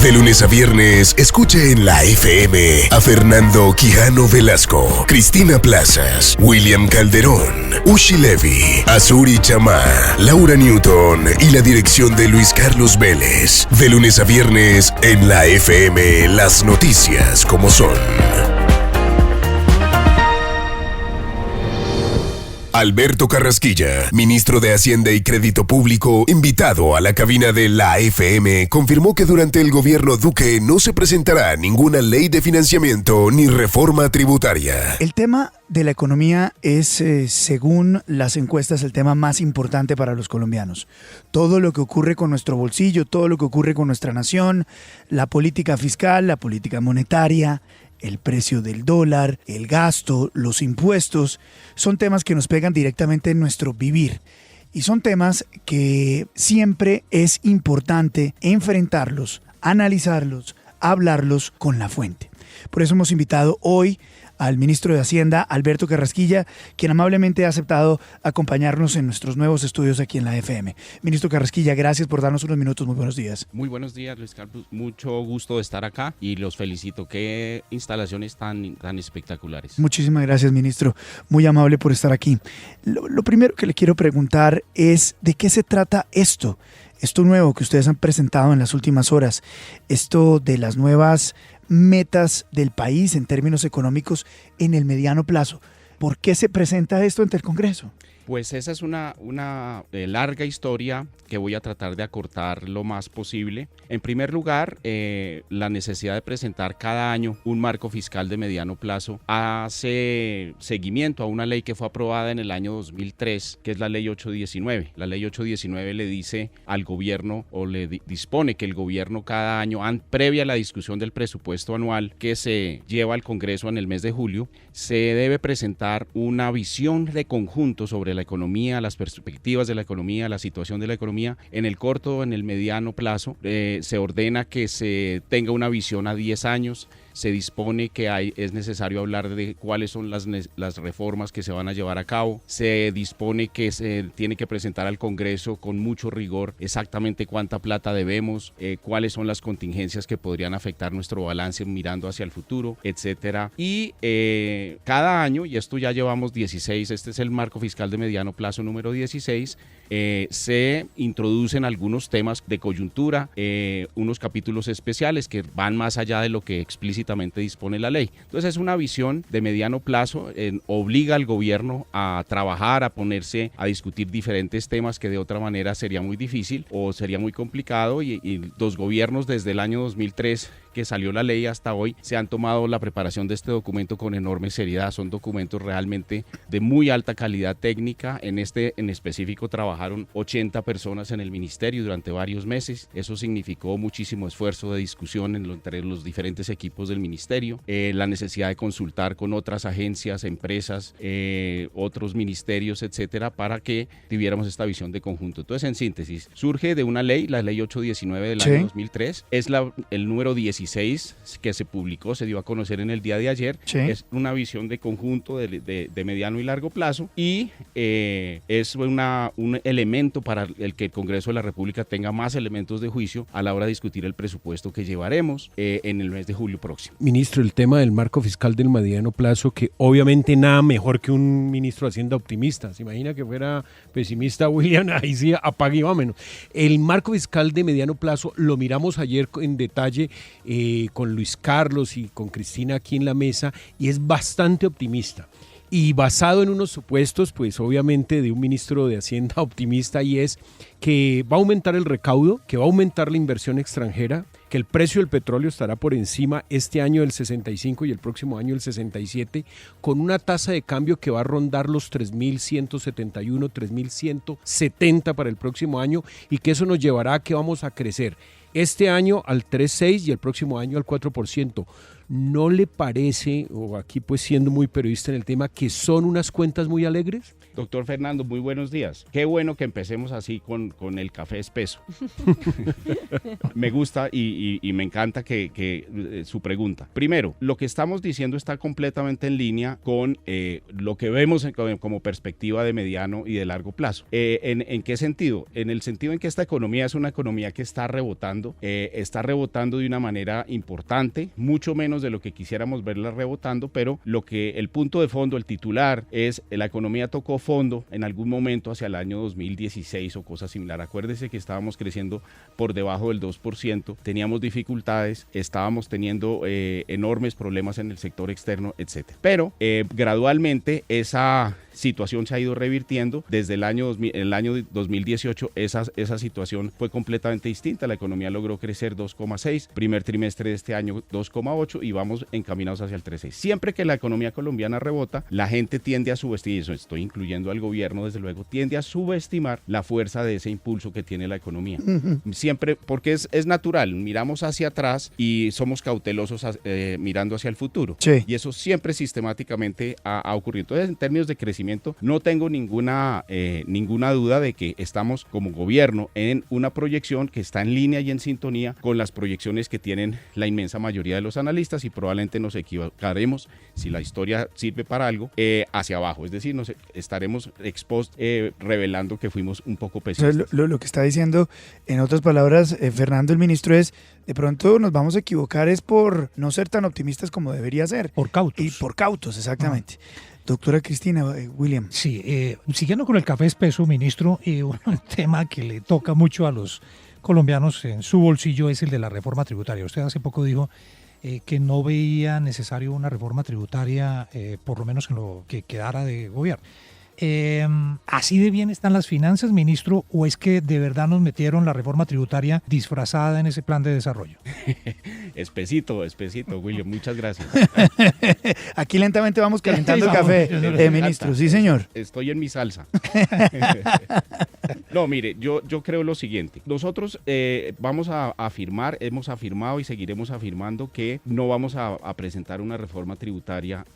De lunes a viernes, escuche en la FM a Fernando Quijano Velasco, Cristina Plazas, William Calderón, Ushi Levy, Azuri Chamá, Laura Newton y la dirección de Luis Carlos Vélez. De lunes a viernes, en la FM, las noticias como son. Alberto Carrasquilla, ministro de Hacienda y Crédito Público, invitado a la cabina de la FM, confirmó que durante el gobierno Duque no se presentará ninguna ley de financiamiento ni reforma tributaria. El tema de la economía es, según las encuestas, el tema más importante para los colombianos. Todo lo que ocurre con nuestro bolsillo, todo lo que ocurre con nuestra nación, la política fiscal, la política monetaria, el precio del dólar, el gasto, los impuestos, son temas que nos pegan directamente en nuestro vivir. Y son temas que siempre es importante enfrentarlos, analizarlos, hablarlos con la fuente. Por eso hemos invitado hoy al ministro de Hacienda, Alberto Carrasquilla, quien amablemente ha aceptado acompañarnos en nuestros nuevos estudios aquí en la FM. Ministro Carrasquilla, gracias por darnos unos minutos. Muy buenos días. Muy buenos días, Luis Carlos. Mucho gusto de estar acá y los felicito. Qué instalaciones tan espectaculares. Muchísimas gracias, ministro. Muy amable por estar aquí. Lo primero que le quiero preguntar es ¿de qué se trata esto? Esto nuevo que ustedes han presentado en las últimas horas, esto de las nuevas metas del país en términos económicos en el mediano plazo. ¿Por qué se presenta esto ante el Congreso? Pues esa es una larga historia que voy a tratar de acortar lo más posible. En primer lugar, la necesidad de presentar cada año un marco fiscal de mediano plazo hace seguimiento a una ley que fue aprobada en el año 2003, que es la ley 819. La ley 819 le dice al gobierno o le dispone que el gobierno cada año, previa a la discusión del presupuesto anual que se lleva al Congreso en el mes de julio, se debe presentar una visión de conjunto sobre la economía, las perspectivas de la economía, la situación de la economía en el corto, en el mediano plazo. Se ordena que se tenga una visión a 10 años. Se dispone que es necesario hablar de cuáles son las reformas que se van a llevar a cabo. Se dispone que se tiene que presentar al Congreso con mucho rigor exactamente cuánta plata debemos, cuáles son las contingencias que podrían afectar nuestro balance mirando hacia el futuro, etcétera. Y cada año, y esto ya llevamos 16, este es el marco fiscal de mediano plazo número 16, se introducen algunos temas de coyuntura, unos capítulos especiales que van más allá de lo que explícitamente dispone la ley. Entonces es una visión de mediano plazo, obliga al gobierno a trabajar, a ponerse a discutir diferentes temas que de otra manera sería muy difícil o sería muy complicado y los gobiernos desde el año 2003 que salió la ley hasta hoy se han tomado la preparación de este documento con enorme seriedad. Son documentos realmente de muy alta calidad técnica. En específico trabajaron 80 personas en el ministerio durante varios meses. Eso significó muchísimo esfuerzo de discusión entre los diferentes equipos del ministerio, la necesidad de consultar con otras agencias, empresas, otros ministerios, etcétera, para que tuviéramos esta visión de conjunto. Entonces, en síntesis, surge de una ley, la ley 819 del año 2003, es el número 16 que se publicó, se dio a conocer en el día de ayer. Es una visión de conjunto de mediano y largo plazo y es un elemento para el que el Congreso de la República tenga más elementos de juicio a la hora de discutir el presupuesto que llevaremos en el mes de julio próximo. Ministro, el tema del marco fiscal del mediano plazo, que obviamente nada mejor que un ministro de Hacienda optimista. ¿Se imagina que fuera pesimista, William? Ahí sí apague y vámonos. El marco fiscal de mediano plazo lo miramos ayer en detalle con Luis Carlos y con Cristina aquí en la mesa y es bastante optimista. Y basado en unos supuestos, pues obviamente de un ministro de Hacienda optimista, y es que va a aumentar el recaudo, que va a aumentar la inversión extranjera, que el precio del petróleo estará por encima este año del 65 y el próximo año del 67, con una tasa de cambio que va a rondar los 3.171, 3.170 para el próximo año, y que eso nos llevará a que vamos a crecer este año al 3,6 y el próximo año al 4%. ¿No le parece, o aquí pues siendo muy periodista en el tema, que son unas cuentas muy alegres? Doctor Fernando, muy buenos días. Qué bueno que empecemos así con el café espeso. Me gusta y me encanta que su pregunta. Primero, lo que estamos diciendo está completamente en línea con lo que vemos como perspectiva de mediano y de largo plazo. ¿En qué sentido? En el sentido en que esta economía es una economía que está rebotando de una manera importante, mucho menos de lo que quisiéramos verla rebotando, pero el punto de fondo, el titular, es la economía tocó fondo en algún momento hacia el año 2016 o cosa similar. Acuérdese que estábamos creciendo por debajo del 2%, teníamos dificultades, estábamos teniendo enormes problemas en el sector externo, etc. Pero gradualmente esa situación se ha ido revirtiendo. Desde el año 2018 esa situación fue completamente distinta. La economía logró crecer 2,6, primer trimestre de este año 2,8 y vamos encaminados hacia el 3,6. Siempre que la economía colombiana rebota, la gente tiende a subestimar, eso estoy incluyendo al gobierno desde luego, tiende a subestimar la fuerza de ese impulso que tiene la economía. Siempre, porque es natural, miramos hacia atrás y somos cautelosos mirando hacia el futuro. Sí. Y eso siempre sistemáticamente ha ocurrido. Entonces, en términos de crecimiento, no tengo ninguna duda de que estamos como gobierno en una proyección que está en línea y en sintonía con las proyecciones que tienen la inmensa mayoría de los analistas y probablemente nos equivocaremos, si la historia sirve para algo, hacia abajo. Es decir, nos estaremos revelando que fuimos un poco pesimistas. Lo que está diciendo, en otras palabras, Fernando, el ministro, es de pronto nos vamos a equivocar es por no ser tan optimistas como debería ser. Por cautos. Y por cautos, exactamente. Doctora Cristina, William. Sí, siguiendo con el café espeso, ministro, un tema que le toca mucho a los colombianos en su bolsillo es el de la reforma tributaria. Usted hace poco dijo que no veía necesario una reforma tributaria, por lo menos en lo que quedara de gobierno. ¿Así de bien están las finanzas, ministro, o es que de verdad nos metieron la reforma tributaria disfrazada en ese plan de desarrollo? Espesito, William, muchas gracias. Aquí lentamente vamos calentando el café, ministro. Sí, señor. Estoy en mi salsa. No, mire, yo creo lo siguiente. Nosotros vamos a afirmar, hemos afirmado y seguiremos afirmando que no vamos a presentar una reforma tributaria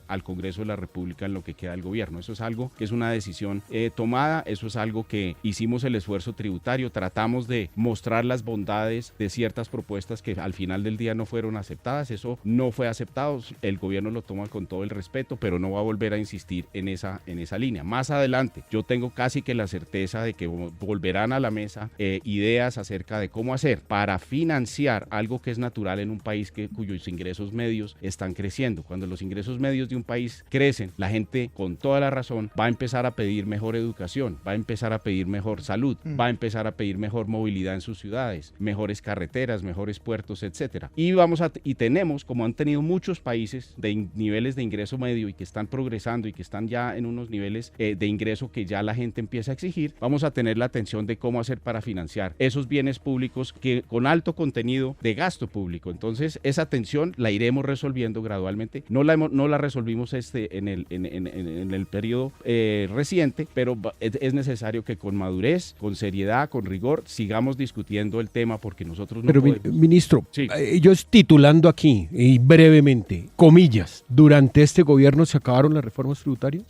al Congreso de la República en lo que queda del gobierno. Eso es algo que es una decisión tomada, eso es algo que hicimos el esfuerzo tributario, tratamos de mostrar las bondades de ciertas propuestas que al final del día no fueron aceptadas, eso no fue aceptado, el gobierno lo toma con todo el respeto, pero no va a volver a insistir en esa línea. Más adelante, yo tengo casi que la certeza de que volverán a la mesa ideas acerca de cómo hacer para financiar algo que es natural en un país cuyos ingresos medios están creciendo. Cuando los ingresos medios de un país crecen, la gente con toda la razón va a empezar a pedir mejor educación, va a empezar a pedir mejor salud, va a empezar a pedir mejor movilidad en sus ciudades, mejores carreteras, mejores puertos, etcétera. Y tenemos, como han tenido muchos países de niveles de ingreso medio y que están progresando y que están ya en unos niveles de ingreso que ya la gente empieza a exigir, vamos a tener la atención de cómo hacer para financiar esos bienes públicos que con alto contenido de gasto público. Entonces, esa tensión la iremos resolviendo gradualmente. No la resolvimos en el periodo reciente, pero es necesario que con madurez, con seriedad, con rigor, sigamos discutiendo el tema porque nosotros no podemos... Ministro, sí. Yo titulando aquí, y brevemente, comillas, ¿durante este gobierno se acabaron las reformas tributarias?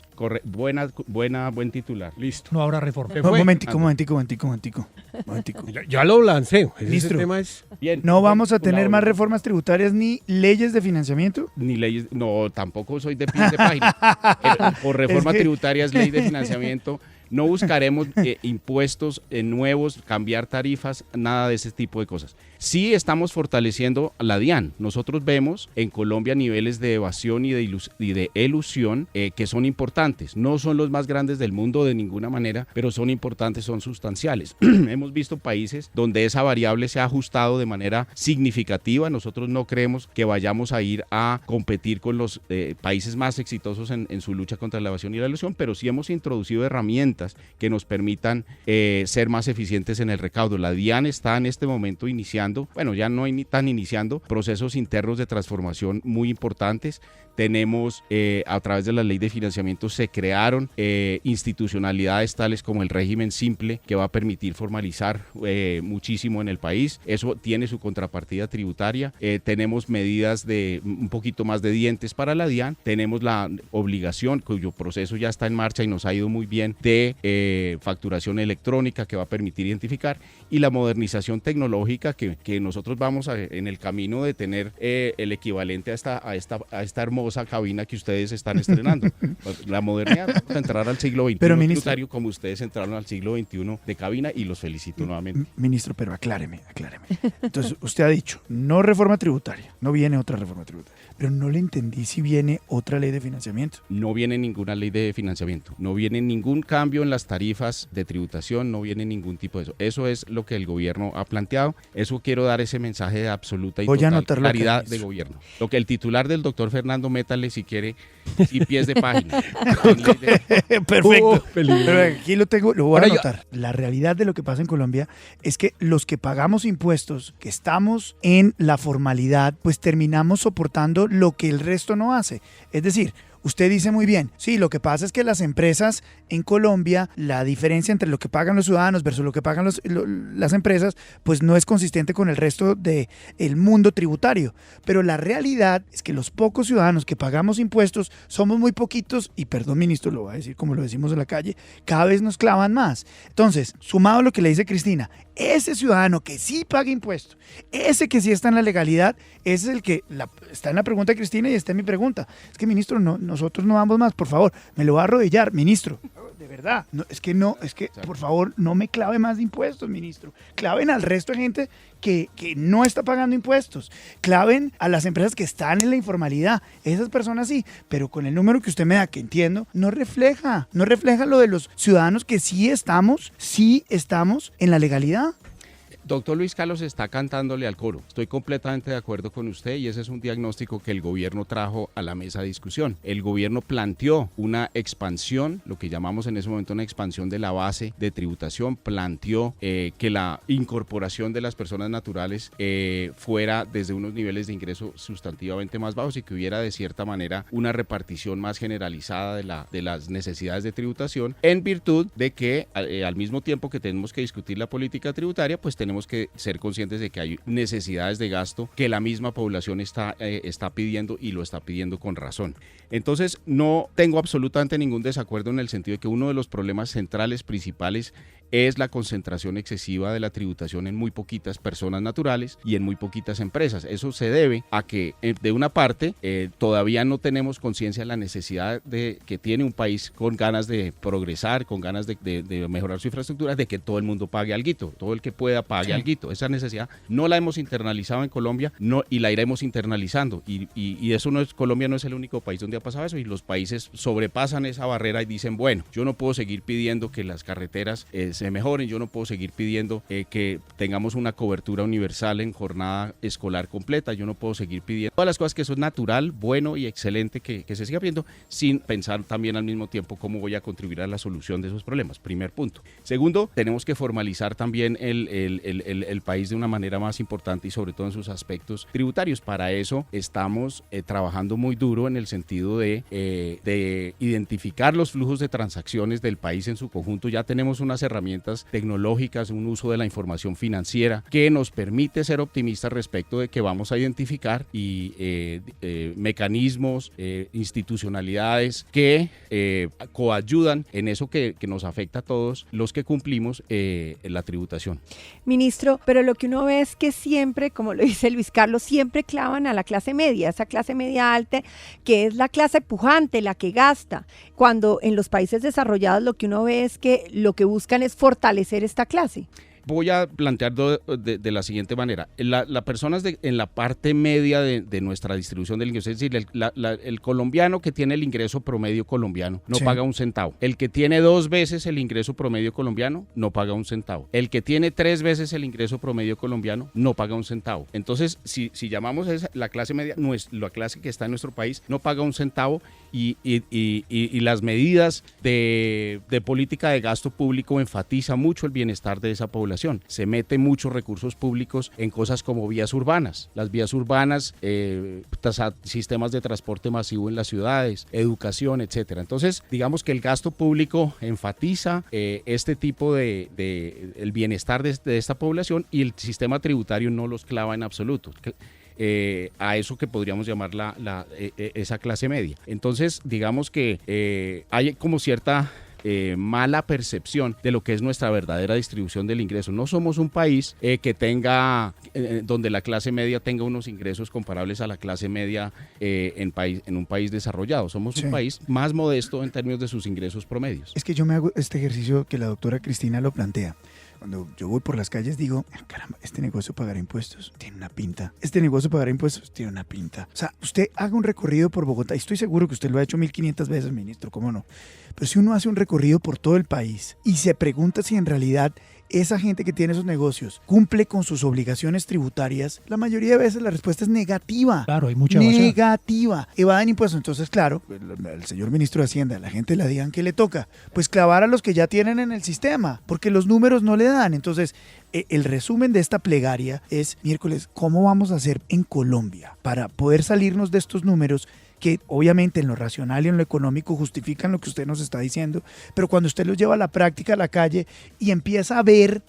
Buen titular. Listo. No habrá reforma. Momentico. Ya lo lancé. Ministro, ese tema es... Bien, ¿no vamos a tener más reformas tributarias ni leyes de financiamiento? Ni leyes, no, tampoco soy de pie de página. Por reforma tributaria es ley de financiamiento. No buscaremos impuestos nuevos, cambiar tarifas, nada de ese tipo de cosas. Sí estamos fortaleciendo la DIAN. Nosotros vemos en Colombia niveles de evasión y de elusión que son importantes. No son los más grandes del mundo de ninguna manera, pero son importantes, son sustanciales. Hemos visto países donde esa variable se ha ajustado de manera significativa. Nosotros no creemos que vayamos a ir a competir con los países más exitosos en su lucha contra la evasión y la elusión, pero sí hemos introducido herramientas herramientas que nos permitan ser más eficientes en el recaudo. La DIAN está en este momento iniciando, bueno, ya no están iniciando procesos internos de transformación muy importantes. Tenemos, a través de la ley de financiamiento, se crearon institucionalidades tales como el régimen simple, que va a permitir formalizar muchísimo en el país. Eso tiene su contrapartida tributaria. Tenemos medidas de un poquito más de dientes para la DIAN. Tenemos la obligación, cuyo proceso ya está en marcha y nos ha ido muy bien, de facturación electrónica, que va a permitir identificar, y la modernización tecnológica que nosotros vamos en el camino de tener el equivalente a esta hermosa cabina que ustedes están estrenando. La modernidad, vamos a entrar al siglo XXI tributario, como ustedes entraron al siglo XXI de cabina, y los felicito nuevamente. Ministro, pero acláreme. Entonces, usted ha dicho, no reforma tributaria, no viene otra reforma tributaria, pero no le entendí si viene otra ley de financiamiento. No viene ninguna ley de financiamiento, no viene ningún cambio en las tarifas de tributación, no viene ningún tipo de eso. Eso es lo que el gobierno ha planteado. Eso quiero dar ese mensaje de absoluta y total claridad de gobierno. Lo que el titular del doctor Fernando, métale si quiere, y pies de página. Perfecto. Pero aquí lo voy a anotar. La realidad de lo que pasa en Colombia es que los que pagamos impuestos, que estamos en la formalidad, pues terminamos soportando lo que el resto no hace. Es decir, usted dice muy bien, sí, lo que pasa es que las empresas en Colombia, la diferencia entre lo que pagan los ciudadanos versus lo que pagan las empresas, pues no es consistente con el resto del mundo tributario. Pero la realidad es que los pocos ciudadanos que pagamos impuestos somos muy poquitos, y perdón, ministro, lo voy a decir como lo decimos en la calle, cada vez nos clavan más. Entonces, sumado a lo que le dice Cristina, ese ciudadano que sí paga impuestos, ese que sí está en la legalidad, ese es el que está en la pregunta de Cristina y está en mi pregunta. Es que, ministro, nosotros no vamos más, por favor, me lo va a arrodillar, ministro. De verdad, por favor, no me clave más de impuestos, ministro. Claven al resto de gente que no está pagando impuestos. Claven a las empresas que están en la informalidad. Esas personas sí, pero con el número que usted me da, que entiendo, no refleja lo de los ciudadanos que sí estamos en la legalidad. Doctor Luis Carlos está cantándole al coro. Estoy completamente de acuerdo con usted, y ese es un diagnóstico que el gobierno trajo a la mesa de discusión. El gobierno planteó una expansión, lo que llamamos en ese momento una expansión de la base de tributación, planteó que la incorporación de las personas naturales fuera desde unos niveles de ingreso sustantivamente más bajos, y que hubiera de cierta manera una repartición más generalizada de las necesidades de tributación, en virtud de que al mismo tiempo que tenemos que discutir la política tributaria, pues tenemos que ser conscientes de que hay necesidades de gasto que la misma población está pidiendo, y lo está pidiendo con razón. Entonces, no tengo absolutamente ningún desacuerdo en el sentido de que uno de los problemas centrales, principales, es la concentración excesiva de la tributación en muy poquitas personas naturales y en muy poquitas empresas. Eso se debe a que, de una parte, todavía no tenemos conciencia de la necesidad que tiene un país con ganas de progresar, con ganas de mejorar su infraestructura, de que todo el mundo pague alguito, todo el que pueda pague alguito. Esa necesidad no la hemos internalizado en Colombia, y la iremos internalizando. Y eso Colombia no es el único país donde ha pasado eso, y los países sobrepasan esa barrera y dicen, bueno, yo no puedo seguir pidiendo que las carreteras se mejoren, yo no puedo seguir pidiendo que tengamos una cobertura universal en jornada escolar completa, yo no puedo seguir pidiendo todas las cosas que son natural, bueno y excelente que se siga pidiendo, sin pensar también al mismo tiempo cómo voy a contribuir a la solución de esos problemas. Primer punto. Segundo, tenemos que formalizar también el país de una manera más importante, y sobre todo en sus aspectos tributarios. Para eso estamos trabajando muy duro en el sentido de identificar los flujos de transacciones del país en su conjunto. Ya tenemos unas herramientas tecnológicas, un uso de la información financiera que nos permite ser optimistas respecto de que vamos a identificar mecanismos, institucionalidades que coayudan en eso que nos afecta a todos los que cumplimos la tributación. Ministro, pero lo que uno ve es que siempre, como lo dice Luis Carlos, siempre clavan a la clase media, esa clase media alta, que es la clase pujante, la que gasta, cuando en los países desarrollados lo que uno ve es que lo que buscan es fortalecer esta clase. voy a plantear de la siguiente manera. Las personas en la parte media de nuestra distribución del ingreso, es decir, el colombiano que tiene el ingreso promedio colombiano no paga un centavo. El que tiene 2 veces el ingreso promedio colombiano no paga un centavo. El que tiene 3 veces el ingreso promedio colombiano no paga un centavo. Entonces, si llamamos a la clase media, la clase que está en nuestro país no paga un centavo y las medidas de política de gasto público enfatiza mucho el bienestar de esa población. Se mete muchos recursos públicos en cosas como vías urbanas. Las vías urbanas, sistemas de transporte masivo en las ciudades, educación, etcétera. Entonces, digamos que el gasto público enfatiza este tipo de el bienestar de esta población, y el sistema tributario no los clava en absoluto. A eso que podríamos llamar esa clase media. Entonces, digamos que hay como cierta mala percepción de lo que es nuestra verdadera distribución del ingreso. No somos un país que tenga, donde la clase media tenga unos ingresos comparables a la clase media en un país desarrollado. Somos un país más modesto en términos de sus ingresos promedios. Es que yo me hago este ejercicio que la doctora Cristina lo plantea. Cuando yo voy por las calles digo, caramba, este negocio pagará impuestos, tiene una pinta. Este negocio pagará impuestos, tiene una pinta. O sea, usted haga un recorrido por Bogotá, y estoy seguro que usted lo ha hecho 1500 veces, ministro, ¿cómo no? Pero si uno hace un recorrido por todo el país y se pregunta si en realidad esa gente que tiene esos negocios cumple con sus obligaciones tributarias, la mayoría de veces la respuesta es negativa. Claro, hay mucha evasión. Negativa. Evaden impuestos. Entonces, claro, el señor ministro de Hacienda, la gente le digan que le toca, pues clavar a los que ya tienen en el sistema, porque los números no le dan. Entonces, el resumen de esta plegaria es, miércoles, ¿cómo vamos a hacer en Colombia para poder salirnos de estos números que obviamente en lo racional y en lo económico justifican lo que usted nos está diciendo, pero cuando usted los lleva a la práctica, a la calle, y empieza a ver,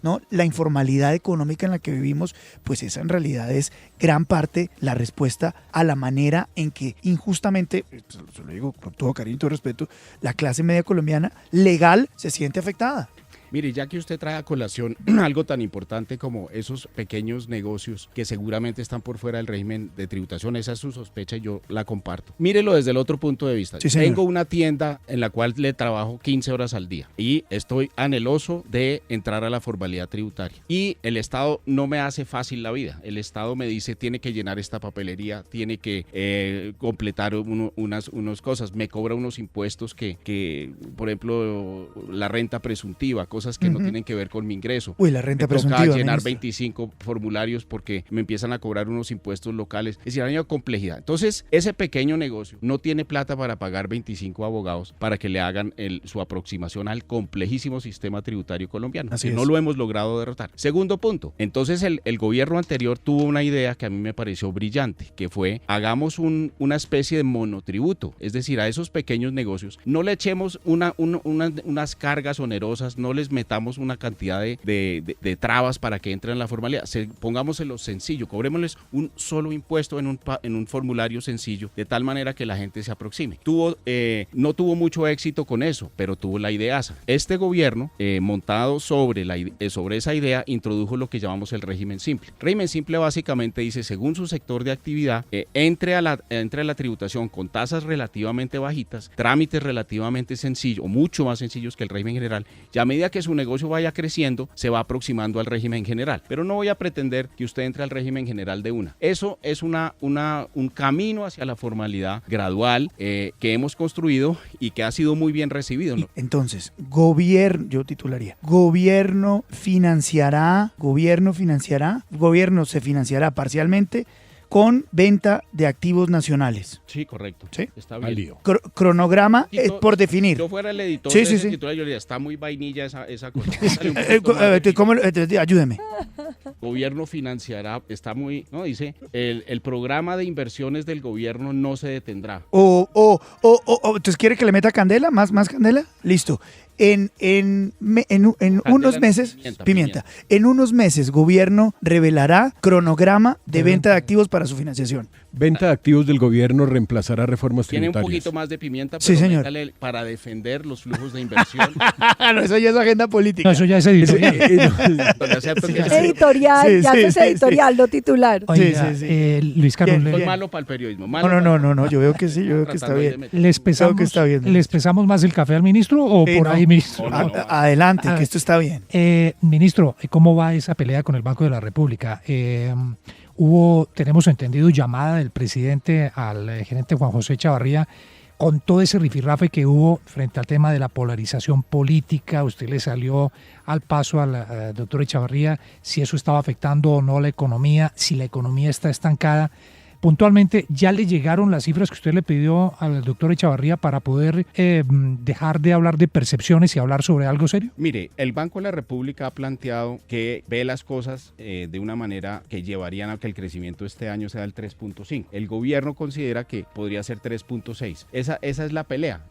¿no?, la informalidad económica en la que vivimos, pues esa en realidad es gran parte la respuesta a la manera en que injustamente, se lo digo con todo cariño y todo respeto, la clase media colombiana legal se siente afectada. Mire, ya que usted trae a colación algo tan importante como esos pequeños negocios que seguramente están por fuera del régimen de tributación, esa es su sospecha y yo la comparto. Mírelo desde el otro punto de vista. Sí, señor. Tengo una tienda en la cual le trabajo 15 horas al día y estoy anheloso de entrar a la formalidad tributaria. Y el Estado no me hace fácil la vida. El Estado me dice, tiene que llenar esta papelería, tiene que completar unas cosas, me cobra unos impuestos que, por ejemplo, la renta presuntiva, cosas que no tienen que ver con mi ingreso. Uy, la renta presuntiva. Me toca llenar ministro. 25 formularios porque me empiezan a cobrar unos impuestos locales. Es decir, hay una complejidad. Entonces, ese pequeño negocio no tiene plata para pagar 25 abogados para que le hagan su aproximación al complejísimo sistema tributario colombiano. Así que es. no lo hemos logrado derrotar. Segundo punto. Entonces, el gobierno anterior tuvo una idea que a mí me pareció brillante, que fue, hagamos una especie de monotributo. Es decir, a esos pequeños negocios no le echemos unas cargas onerosas, no les metamos una cantidad de trabas para que entren en la formalidad. Pongámoselo sencillo, cobrémosles un solo impuesto en un formulario sencillo, de tal manera que la gente se aproxime. No tuvo mucho éxito con eso, pero tuvo la ideaza. Este gobierno, montado sobre esa idea, introdujo lo que llamamos el régimen simple. El régimen simple básicamente dice, según su sector de actividad, entre a la tributación con tasas relativamente bajitas, trámites relativamente sencillos, o mucho más sencillos que el régimen general, y a medida que su negocio vaya creciendo, se va aproximando al régimen general. Pero no voy a pretender que usted entre al régimen general de una. Eso es un camino hacia la formalidad gradual que hemos construido y que ha sido muy bien recibido, ¿no? Entonces, yo titularía, gobierno se financiará parcialmente con venta de activos nacionales. Sí, correcto. ¿Sí? Está bien. Cronograma por definir. Si yo fuera el editor Sí, de sí, ese sí. titular, yo le diría, está muy vainilla esa cosa. Ayúdeme. Gobierno financiará, está muy, ¿no? Dice, el programa de inversiones del gobierno no se detendrá. ¿Entonces quiere que le meta candela? ¿Más candela? Listo. En unos meses, pimienta. En unos meses, gobierno revelará cronograma de venta de activos para su financiación. Venta de activos del gobierno reemplazará reformas Tiene un tributarias. poquito más de pimienta, Sí, pero señor. métale para defender los flujos de inversión. No, eso ya es agenda política. No, eso ya es editorial. Donde acepto que Editorial, Sí, ya sí, eso es sí, editorial, no titular. Oiga, Luis Carlos, Bien, es malo para el periodismo. No, yo veo que sí, yo veo que está bien. ¿les Creo que está bien, pesamos más el café al ministro o Sí, por no. ahí Sí, ministro. Adelante, que esto está bien. Ministro, ¿cómo va esa pelea con el Banco de la República? Tenemos entendido, llamada del presidente al gerente Juan José Echavarría, con todo ese rifirrafe que hubo frente al tema de la polarización política. Usted le salió al paso al doctor Echavarría si eso estaba afectando o no la economía, si la economía está estancada. Puntualmente, ¿ya le llegaron las cifras que usted le pidió al doctor Echavarría para poder dejar de hablar de percepciones y hablar sobre algo serio? Mire, el Banco de la República ha planteado que ve las cosas de una manera que llevarían a que el crecimiento este año sea del 3.5. El gobierno considera que podría ser 3.6. Esa es la pelea.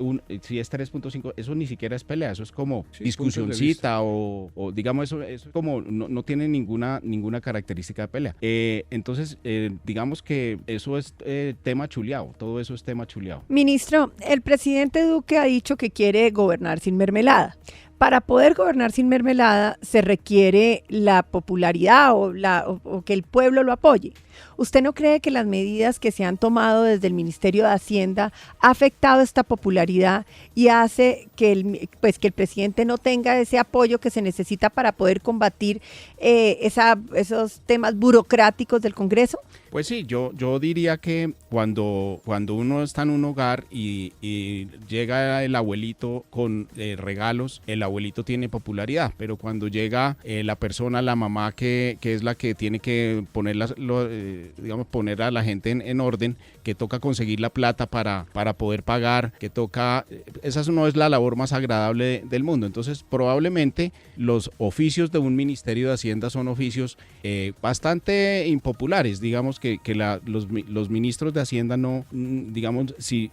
Si es 3.5, eso ni siquiera es pelea, eso es como discusioncita o digamos, eso es como no tiene ninguna característica de pelea. Entonces, digamos que eso es tema chuleado, todo eso es tema chuleado. Ministro, el presidente Duque ha dicho que quiere gobernar sin mermelada. Para poder gobernar sin mermelada se requiere la popularidad o que el pueblo lo apoye. ¿Usted no cree que las medidas que se han tomado desde el Ministerio de Hacienda ha afectado esta popularidad y hace que el presidente no tenga ese apoyo que se necesita para poder combatir esos temas burocráticos del Congreso? Pues sí, yo diría que cuando uno está en un hogar y llega el abuelito con regalos, el abuelito tiene popularidad, pero cuando llega la persona, la mamá que es la que tiene que poner poner a la gente en orden, que toca conseguir la plata para poder pagar, esa no es la labor más agradable del mundo. Entonces probablemente los oficios de un Ministerio de Hacienda son oficios bastante impopulares, digamos que los ministros de Hacienda no, digamos, si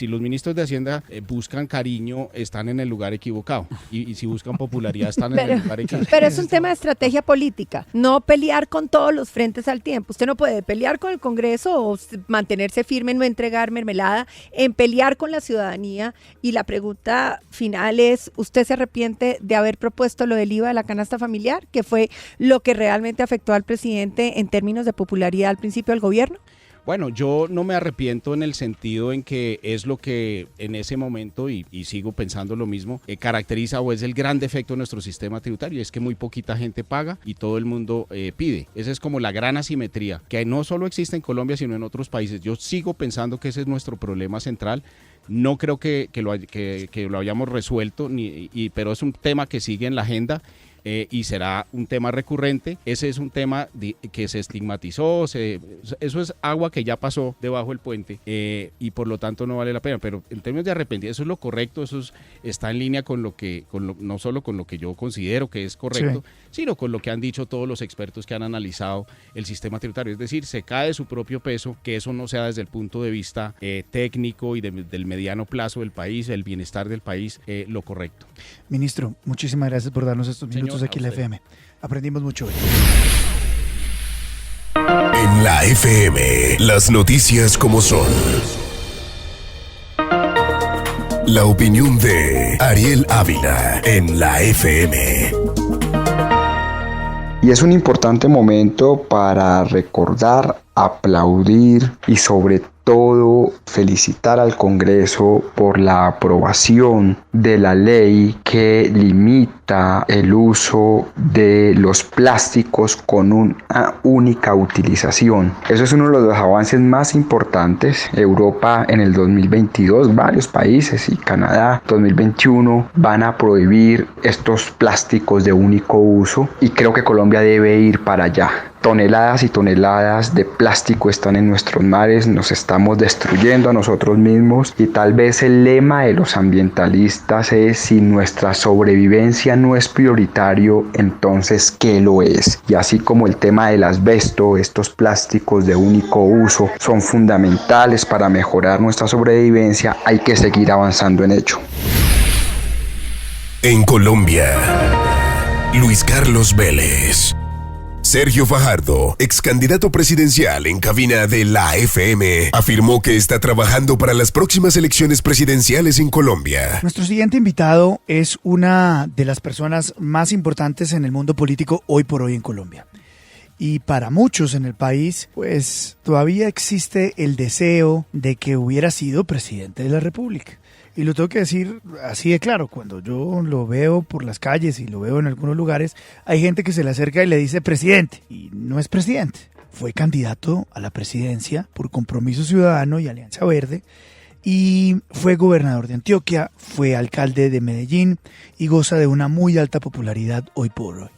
los ministros de Hacienda buscan cariño, están en el lugar equivocado, y si buscan popularidad están en el lugar equivocado. Pero es un tema de estrategia política, no pelear con todos los frentes al tiempo. Usted no puede pelear con el Congreso o mantenerse firme en no entregar mermelada, en pelear con la ciudadanía. Y la pregunta final es, ¿usted se arrepiente de haber propuesto lo del IVA de la canasta familiar, que fue lo que realmente afectó al presidente en términos de popularidad al principio del gobierno? Bueno, yo no me arrepiento en el sentido en que es lo que en ese momento, y sigo pensando lo mismo, caracteriza o es el gran defecto de nuestro sistema tributario, es que muy poquita gente paga y todo el mundo pide. Esa es como la gran asimetría, que no solo existe en Colombia, sino en otros países. Yo sigo pensando que ese es nuestro problema central. No creo que lo hayamos resuelto, pero es un tema que sigue en la agenda. Y será un tema recurrente. Ese es un tema que se estigmatizó, eso es agua que ya pasó debajo del puente, y por lo tanto no vale la pena. Pero en términos de arrepentimiento, eso es lo correcto, está en línea con no solo con lo que yo considero que es correcto, sí, sino con lo que han dicho todos los expertos que han analizado el sistema tributario. Es decir, se cae de su propio peso, que eso no sea desde el punto de vista técnico y del mediano plazo del país, el bienestar del país, lo correcto. Ministro, muchísimas gracias por darnos estos minutos aquí en la FM. Aprendimos mucho hoy. En la FM, las noticias como son. La opinión de Ariel Ávila en la FM. Y es un importante momento para recordar, aplaudir y sobre todo felicitar al Congreso por la aprobación de la ley que limita el uso de los plásticos con una única utilización. Eso es uno de los avances más importantes. Europa en el 2022, varios países y Canadá 2021 van a prohibir estos plásticos de único uso y creo que Colombia debe ir para allá. Toneladas y toneladas de plástico están en nuestros mares, nos estamos destruyendo a nosotros mismos y tal vez el lema de los ambientalistas es: si nuestra sobrevivencia no es prioritario, entonces ¿qué lo es? Y así como el tema del asbesto, estos plásticos de único uso son fundamentales para mejorar nuestra sobrevivencia, hay que seguir avanzando en ello. En Colombia, Luis Carlos Vélez. Sergio Fajardo, ex candidato presidencial en cabina de la FM, afirmó que está trabajando para las próximas elecciones presidenciales en Colombia. Nuestro siguiente invitado es una de las personas más importantes en el mundo político hoy por hoy en Colombia. Y para muchos en el país, pues todavía existe el deseo de que hubiera sido presidente de la República. Y lo tengo que decir así de claro, cuando yo lo veo por las calles y lo veo en algunos lugares, hay gente que se le acerca y le dice presidente, y no es presidente. Fue candidato a la presidencia por Compromiso Ciudadano y Alianza Verde, y fue gobernador de Antioquia, fue alcalde de Medellín y goza de una muy alta popularidad hoy por hoy.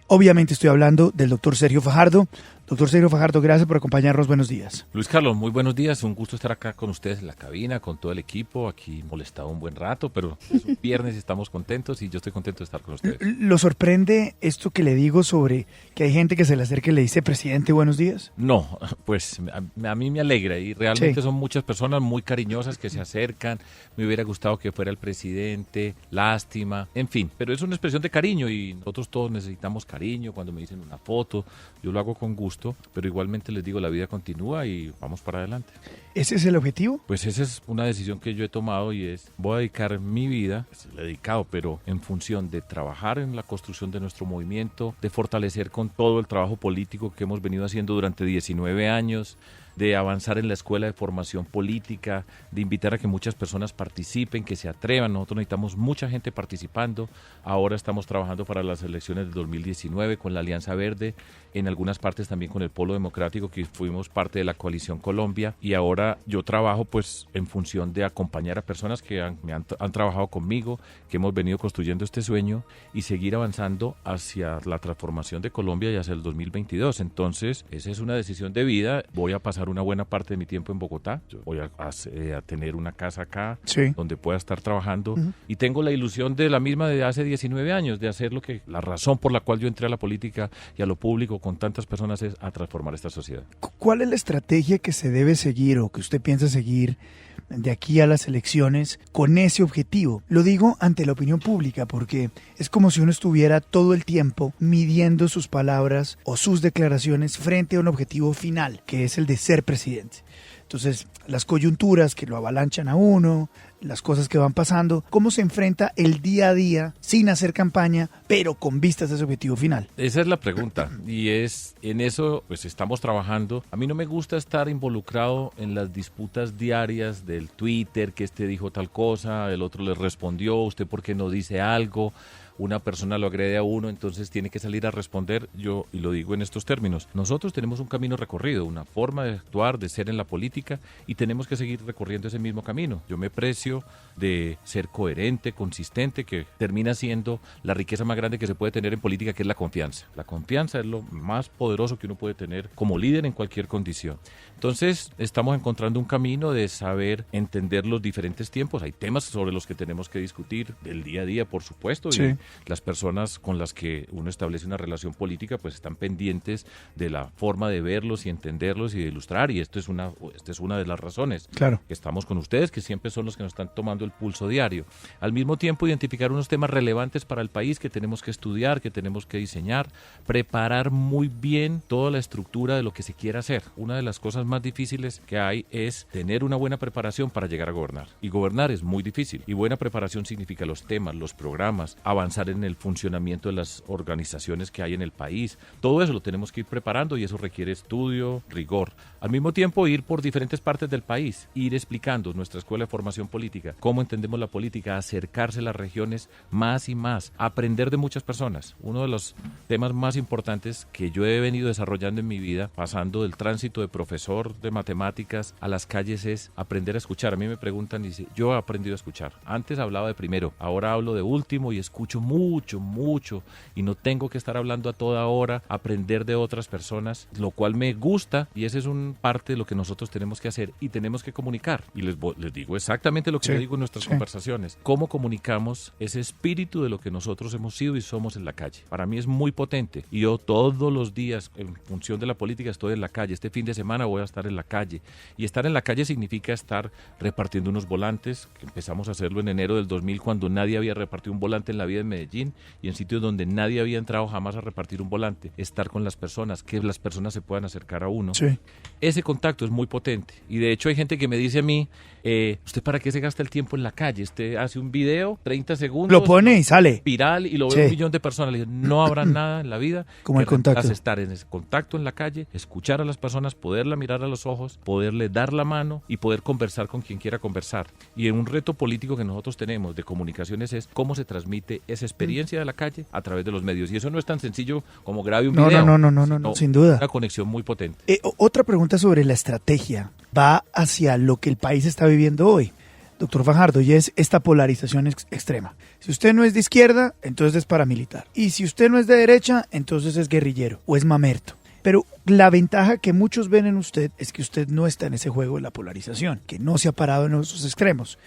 Obviamente estoy hablando del doctor Sergio Fajardo. Doctor Sergio Fajardo, gracias por acompañarnos. Buenos días. Luis Carlos, muy buenos días. Un gusto estar acá con ustedes en la cabina, con todo el equipo. Aquí molestado un buen rato, pero es un viernes y estamos contentos y yo estoy contento de estar con ustedes. ¿Lo sorprende esto que le digo sobre que hay gente que se le acerca y le dice presidente, buenos días? No, pues a mí me alegra y realmente Sí. son muchas personas muy cariñosas que se acercan. Me hubiera gustado que fuera el presidente, lástima, en fin. Pero es una expresión de cariño y nosotros todos necesitamos cariño. Cuando me dicen una foto, yo lo hago con gusto, pero igualmente les digo, la vida continúa y vamos para adelante. ¿Ese es el objetivo? Pues esa es una decisión que yo he tomado y es, voy a dedicar mi vida, pues, le he dedicado, pero en función de trabajar en la construcción de nuestro movimiento, de fortalecer con todo el trabajo político que hemos venido haciendo durante 19 años, de avanzar en la escuela de formación política, de invitar a que muchas personas participen, que se atrevan. Nosotros necesitamos mucha gente participando. Ahora estamos trabajando para las elecciones del 2019 con la Alianza Verde, en algunas partes también con el Polo Democrático, que fuimos parte de la Coalición Colombia, y ahora yo trabajo pues en función de acompañar a personas que han trabajado conmigo, que hemos venido construyendo este sueño y seguir avanzando hacia la transformación de Colombia y hacia el 2022. Entonces, esa es una decisión de vida. Voy a pasar una buena parte de mi tiempo en Bogotá. Yo voy a tener una casa acá, Sí. donde pueda estar trabajando, y tengo la ilusión de la misma de hace 19 años, de hacer la razón por la cual yo entré a la política y a lo público con tantas personas es a transformar esta sociedad. ¿Cuál es la estrategia que se debe seguir o que usted piensa seguir de aquí a las elecciones con ese objetivo? Lo digo ante la opinión pública porque es como si uno estuviera todo el tiempo midiendo sus palabras o sus declaraciones frente a un objetivo final, que es el de ser presidente. Entonces, las coyunturas que lo avalanchan a uno, las cosas que van pasando, cómo se enfrenta el día a día sin hacer campaña, pero con vistas a ese objetivo final. Esa es la pregunta y en eso pues estamos trabajando. A mí no me gusta estar involucrado en las disputas diarias del Twitter, que este dijo tal cosa, el otro le respondió, usted por qué no dice algo. Una persona lo agrede a uno, entonces tiene que salir a responder. Yo, y lo digo en estos términos, nosotros tenemos un camino recorrido, una forma de actuar, de ser en la política, y tenemos que seguir recorriendo ese mismo camino. Yo me precio de ser coherente, consistente, que termina siendo la riqueza más grande que se puede tener en política, que es la confianza. La confianza es lo más poderoso que uno puede tener como líder en cualquier condición. Entonces, estamos encontrando un camino de saber entender los diferentes tiempos. Hay temas sobre los que tenemos que discutir del día a día, por supuesto, Sí. y las personas con las que uno establece una relación política pues están pendientes de la forma de verlos y entenderlos y de ilustrar, y esta es una de las razones Claro. que estamos con ustedes, que siempre son los que nos están tomando el pulso diario. Al mismo tiempo, identificar unos temas relevantes para el país que tenemos que estudiar, que tenemos que diseñar, preparar muy bien toda la estructura de lo que se quiera hacer. Una de las cosas más difíciles que hay es tener una buena preparación para llegar a gobernar, y gobernar es muy difícil, y buena preparación significa los temas, los programas, avanzar en el funcionamiento de las organizaciones que hay en el país. Todo eso lo tenemos que ir preparando y eso requiere estudio, rigor. Al mismo tiempo, ir por diferentes partes del país, ir explicando nuestra escuela de formación política, cómo entendemos la política, acercarse a las regiones más y más, aprender de muchas personas. Uno de los temas más importantes que yo he venido desarrollando en mi vida, pasando del tránsito de profesor de matemáticas a las calles, es aprender a escuchar. A mí me preguntan y dicen, yo he aprendido a escuchar. Antes hablaba de primero, ahora hablo de último y escucho mucho, y no tengo que estar hablando a toda hora, aprender de otras personas, lo cual me gusta, y ese es un parte de lo que nosotros tenemos que hacer y tenemos que comunicar. Y les digo exactamente lo que yo digo en nuestras conversaciones. ¿Cómo comunicamos ese espíritu de lo que nosotros hemos sido y somos en la calle? Para mí es muy potente, y yo todos los días, en función de la política, estoy en la calle. Este fin de semana voy a estar en la calle, y estar en la calle significa estar repartiendo unos volantes, que empezamos a hacerlo en enero del 2000, cuando nadie había repartido un volante en la vida en Medellín y en sitios donde nadie había entrado jamás a repartir un volante, estar con las personas, que las personas se puedan acercar a uno. Sí. Ese contacto es muy potente y de hecho hay gente que me dice a mí, ¿usted para qué se gasta el tiempo en la calle? Usted hace un video, 30 segundos, Lo pone y sale. viral y lo ve Sí. 1 millón de personas. Le digo, no habrá nada en la vida Como que el contacto. reemplace estar en ese contacto en la calle, escuchar a las personas, poderla mirar a los ojos, poderle dar la mano y poder conversar con quien quiera conversar. Y un reto político que nosotros tenemos de comunicaciones es cómo se transmite esa experiencia de la calle a través de los medios. Y eso no es tan sencillo como grabe un No, video. no, sino sin duda. una conexión muy potente. Otra pregunta sobre la estrategia va hacia lo que el país está viviendo hoy, doctor Fajardo, y es esta polarización extrema. Si usted no es de izquierda, entonces es paramilitar. Y si usted no es de derecha, entonces es guerrillero o es mamerto. Pero la ventaja que muchos ven en usted es que usted no está en ese juego de la polarización, que no se ha parado en esos extremos.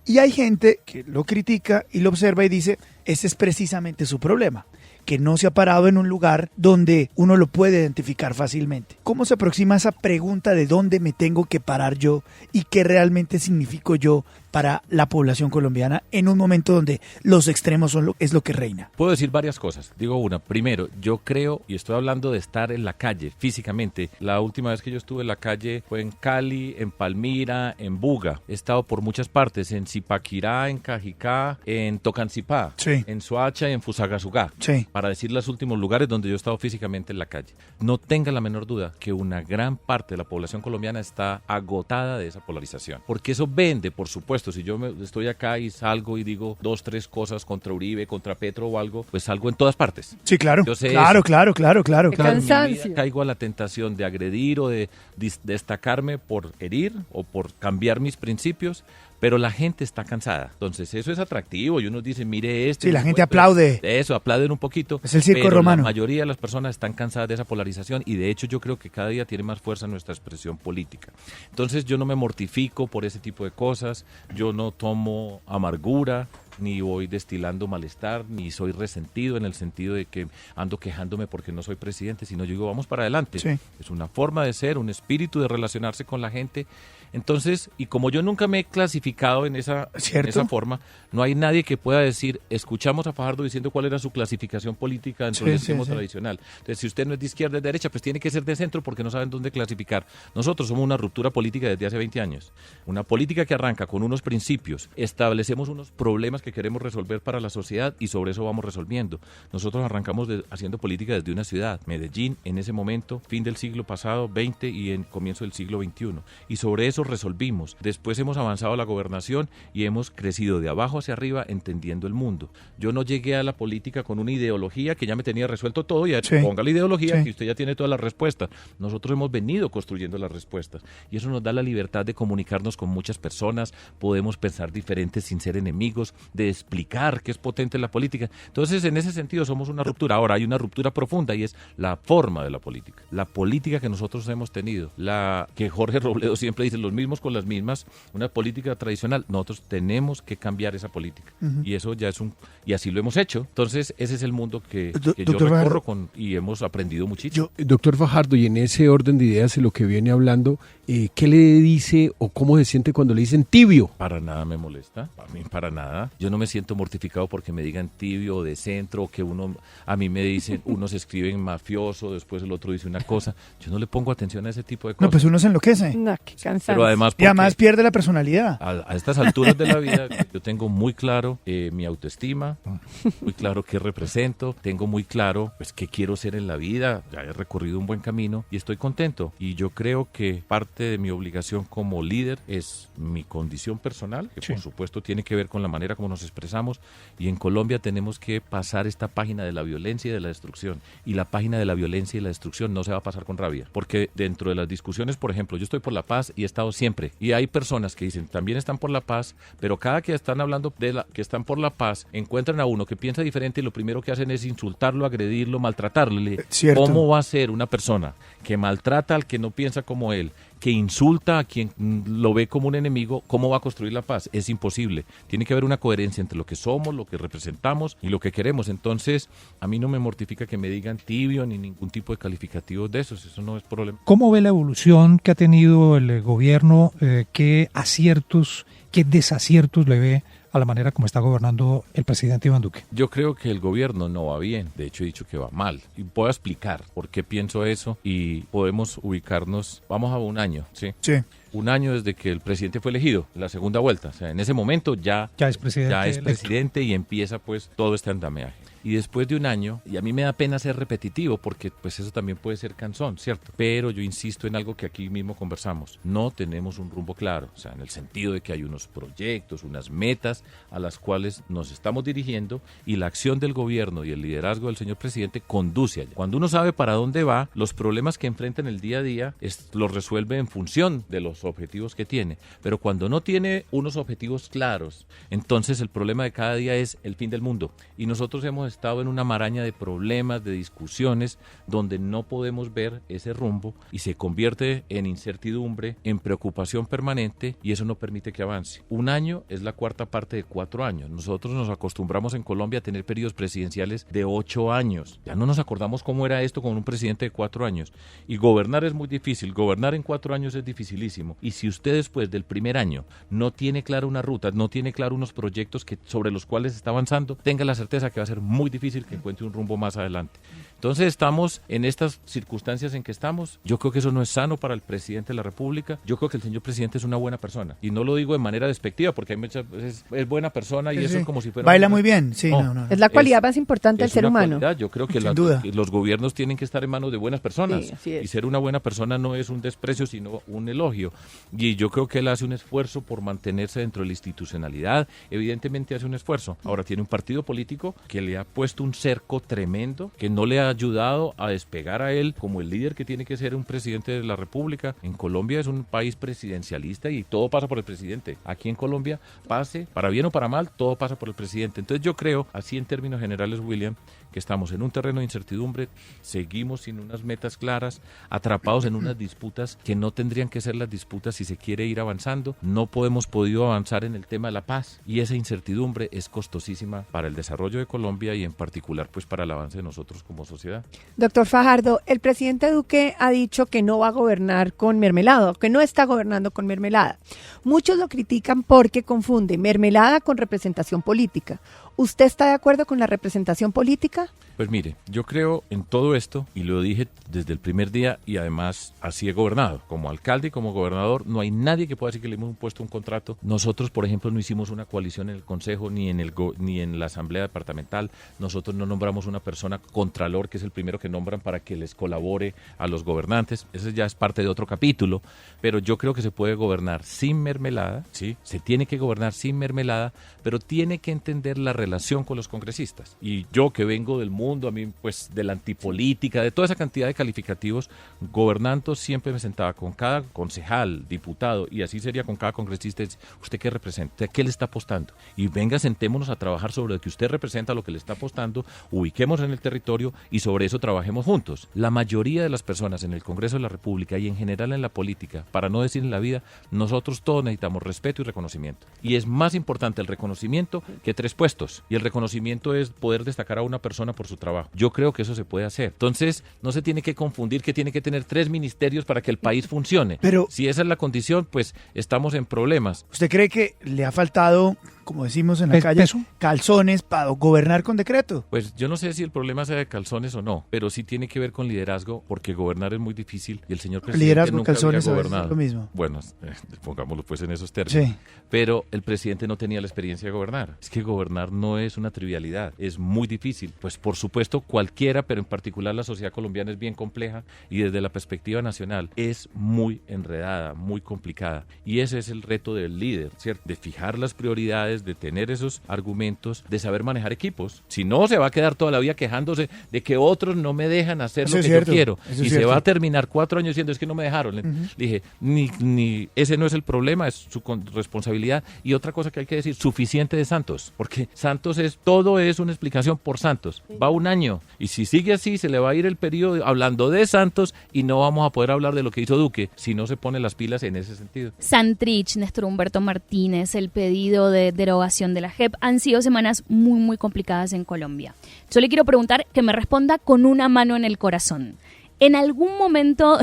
Y hay gente que lo critica y lo observa y dice, ese es precisamente su problema, que no se ha parado en un lugar donde uno lo puede identificar fácilmente. ¿Cómo se aproxima esa pregunta de dónde me tengo que parar yo y qué realmente significo yo para la población colombiana en un momento donde los extremos es lo que reina? Puedo decir varias cosas. Digo una. Primero, yo creo, y estoy hablando de estar en la calle físicamente. La última vez que yo estuve en la calle fue en Cali, en Palmira, en Buga. He estado por muchas partes, en Zipaquirá, en Cajicá, en Tocancipá, Sí. en Soacha y en Fusagasugá. Sí. Para decir los últimos lugares donde yo he estado físicamente en la calle. No tenga la menor duda que una gran parte de la población colombiana está agotada de esa polarización. Porque eso vende, por supuesto. Si yo estoy acá y salgo y digo 2, 3 cosas contra Uribe, contra Petro o algo, pues salgo en todas partes. Sí, claro. Yo sé Claro. Qué En mi cansancio. vida caigo a la tentación de agredir o de destacarme por herir o por cambiar mis principios, pero la gente está cansada. Entonces eso es atractivo y uno dice, mire esto. Sí, la gente aplaude. Eso, aplauden un poquito. Es el circo pero romano. La mayoría de las personas están cansadas de esa polarización y de hecho yo creo que cada día tiene más fuerza nuestra expresión política. Entonces yo no me mortifico por ese tipo de cosas, yo no tomo amargura, ni voy destilando malestar, ni soy resentido en el sentido de que ando quejándome porque no soy presidente, sino yo digo, vamos para adelante. Sí. Es una forma de ser, un espíritu de relacionarse con la gente. Entonces, y como yo nunca me he clasificado en esa forma, no hay nadie que pueda decir, escuchamos a Fajardo diciendo cuál era su clasificación política dentro del esquema tradicional. Entonces, si usted no es de izquierda, es de derecha, pues tiene que ser de centro porque no saben dónde clasificar. Nosotros somos una ruptura política desde hace 20 años. Una política que arranca con unos principios, establecemos unos problemas que queremos resolver para la sociedad y sobre eso vamos resolviendo. Nosotros arrancamos haciendo política desde una ciudad, Medellín, en ese momento, fin del siglo pasado, 20 y en comienzo del siglo 21. Y sobre eso resolvimos. Después hemos avanzado a la gobernación y hemos crecido de abajo hacia arriba entendiendo el mundo. Yo no llegué a la política con una ideología que ya me tenía resuelto todo y ponga la ideología que usted ya tiene todas las respuestas. Nosotros hemos venido construyendo las respuestas y eso nos da la libertad de comunicarnos con muchas personas, podemos pensar diferentes sin ser enemigos, de explicar qué es potente la política. Entonces, en ese sentido somos una ruptura. Ahora hay una ruptura profunda y es la forma de la política. La política que nosotros hemos tenido, la que Jorge Robledo siempre dice, los mismos con las mismas, una política tradicional. Nosotros tenemos que cambiar esa política. Y eso ya es y así lo hemos hecho. Entonces, ese es el mundo que yo recorro y hemos aprendido muchísimo. Doctor Fajardo, y en ese orden de ideas de lo que viene hablando, ¿qué le dice o cómo se siente cuando le dicen tibio? Para nada me molesta, a mí para nada. Yo no me siento mortificado porque me digan tibio o de centro, o que a mí me dicen, unos escriben mafioso, después el otro dice una cosa. Yo no le pongo atención a ese tipo de cosas. No, pues uno se enloquece. No, qué cansancio. Pero además Y además pierde la personalidad. A estas alturas de la vida yo tengo muy claro mi autoestima, muy claro qué represento, tengo muy claro pues qué quiero ser en la vida, ya he recorrido un buen camino y estoy contento. Y yo creo que parte de mi obligación como líder es mi condición personal, que por supuesto tiene que ver con la manera como nos expresamos, y en Colombia tenemos que pasar esta página de la violencia y de la destrucción, y la página de la violencia y la destrucción no se va a pasar con rabia, porque dentro de las discusiones, por ejemplo, yo estoy por la paz y he estado siempre, y hay personas que dicen también están por la paz, pero cada que están hablando de que están por la paz, encuentran a uno que piensa diferente y lo primero que hacen es insultarlo, agredirlo, maltratarlo. ¿Cómo va a ser una persona que maltrata al que no piensa como él, que insulta a quien lo ve como un enemigo, cómo va a construir la paz? Es imposible. Tiene que haber una coherencia entre lo que somos, lo que representamos y lo que queremos. Entonces, a mí no me mortifica que me digan tibio ni ningún tipo de calificativos de esos. Eso no es problema. ¿Cómo ve la evolución que ha tenido el gobierno? ¿Qué aciertos, qué desaciertos le ve a la manera como está gobernando el presidente Iván Duque? Yo creo que el gobierno no va bien, de hecho he dicho que va mal. Y puedo explicar por qué pienso eso y podemos ubicarnos, vamos a un año, ¿sí? Sí. Un año desde que el presidente fue elegido, la segunda vuelta. O sea, en ese momento ya es presidente y empieza pues todo este andamiaje. Y después de un año, y a mí me da pena ser repetitivo porque pues eso también puede ser cansón, ¿cierto? Pero yo insisto en algo que aquí mismo conversamos. No tenemos un rumbo claro, o sea, en el sentido de que hay unos proyectos, unas metas a las cuales nos estamos dirigiendo y la acción del gobierno y el liderazgo del señor presidente conduce allá. Cuando uno sabe para dónde va, los problemas que enfrenta en el día a día los resuelve en función de los objetivos que tiene. Pero cuando no tiene unos objetivos claros, entonces el problema de cada día es el fin del mundo. Y nosotros hemos estado en una maraña de problemas, de discusiones, donde no podemos ver ese rumbo y se convierte en incertidumbre, en preocupación permanente y eso no permite que avance. Un año es la cuarta parte de 4 años. Nosotros nos acostumbramos en Colombia a tener periodos presidenciales de 8 años. Ya no nos acordamos cómo era esto con un presidente de 4 años. Y gobernar es muy difícil. Gobernar en 4 años es dificilísimo. Y si usted después del primer año no tiene clara una ruta, no tiene claro unos proyectos sobre los cuales está avanzando, tenga la certeza que va a ser muy difícil que encuentre un rumbo más adelante. Entonces estamos en estas circunstancias en que estamos. Yo creo que eso no es sano para el presidente de la República. Yo creo que el señor presidente es una buena persona. Y no lo digo de manera despectiva, porque hay muchas veces es buena persona y sí, eso sí. es como si fuera... Baila muy bien, sí. No. Es la cualidad más importante del ser humano. Cualidad. Yo creo que los gobiernos tienen que estar en manos de buenas personas. Sí, así es. Y ser una buena persona no es un desprecio, sino un elogio. Y yo creo que él hace un esfuerzo por mantenerse dentro de la institucionalidad. Evidentemente hace un esfuerzo. Ahora tiene un partido político que le ha puesto un cerco tremendo, que no le ha ayudado a despegar a él como el líder que tiene que ser un presidente de la República. En Colombia es un país presidencialista y todo pasa por el presidente. Aquí en Colombia, pase, para bien o para mal, todo pasa por el presidente. Entonces yo creo, así en términos generales, William, que estamos en un terreno de incertidumbre, seguimos sin unas metas claras, atrapados en unas disputas que no tendrían que ser las disputas si se quiere ir avanzando. No hemos podido avanzar en el tema de la paz y esa incertidumbre es costosísima para el desarrollo de Colombia y en particular pues para el avance de nosotros como sociedad. Doctor Fajardo, el presidente Duque ha dicho que no va a gobernar con mermelada, que no está gobernando con mermelada. Muchos lo critican porque confunde mermelada con representación política. ¿Usted está de acuerdo con la representación política? Pues mire, yo creo en todo esto y lo dije desde el primer día y además así he gobernado. Como alcalde y como gobernador no hay nadie que pueda decir que le hemos puesto un contrato. Nosotros, por ejemplo, no hicimos una coalición en el Consejo ni en la Asamblea Departamental. Nosotros no nombramos una persona contralor, que es el primero que nombran para que les colabore a los gobernantes. Eso ya es parte de otro capítulo, pero yo creo que se puede gobernar sin mermelada, ¿sí? Se tiene que gobernar sin mermelada, pero tiene que entender la relación con los congresistas. Y yo que vengo del mundo, a mí pues de la antipolítica, de toda esa cantidad de calificativos, gobernando siempre me sentaba con cada concejal, diputado, y así sería con cada congresista. ¿Usted qué representa? ¿Usted qué le está apostando? Y venga, sentémonos a trabajar sobre lo que usted representa, lo que le está apostando, ubiquemos en el territorio y sobre eso trabajemos juntos. La mayoría de las personas en el Congreso de la República y en general en la política, para no decir en la vida, nosotros todos necesitamos respeto y reconocimiento. Y es más importante el reconocimiento que 3 puestos. Y el reconocimiento es poder destacar a una persona por su trabajo. Yo creo que eso se puede hacer. Entonces, no se tiene que confundir que tiene que tener 3 ministerios para que el país funcione. Pero si esa es la condición, pues estamos en problemas. ¿Usted cree que le ha faltado, como decimos en la calle, calzones para gobernar con decreto? Pues yo no sé si el problema sea de calzones o no, pero sí tiene que ver con liderazgo, porque gobernar es muy difícil y el señor presidente liderazgo, nunca calzones, había gobernado. Es lo mismo. Bueno, pongámoslo pues en esos términos. Sí. Pero el presidente no tenía la experiencia de gobernar. Es que gobernar no es una trivialidad, es muy difícil. Pues por supuesto cualquiera, pero en particular la sociedad colombiana es bien compleja y desde la perspectiva nacional es muy enredada, muy complicada. Y ese es el reto del líder, ¿cierto? De fijar las prioridades, de tener esos argumentos, de saber manejar equipos. Si no, se va a quedar toda la vida quejándose de que otros no me dejan hacer lo que yo quiero. Y se va a terminar 4 años diciendo, es que no me dejaron. Le dije, ni ese no es el problema, es su responsabilidad. Y otra cosa que hay que decir, suficiente de Santos, porque Santos todo es una explicación por Santos. Va un año y si sigue así se le va a ir el periodo hablando de Santos y no vamos a poder hablar de lo que hizo Duque si no se pone las pilas en ese sentido. Santrich, Néstor Humberto Martínez, el pedido de derogación de la JEP han sido semanas muy, muy complicadas en Colombia. Yo le quiero preguntar que me responda con una mano en el corazón. En algún momento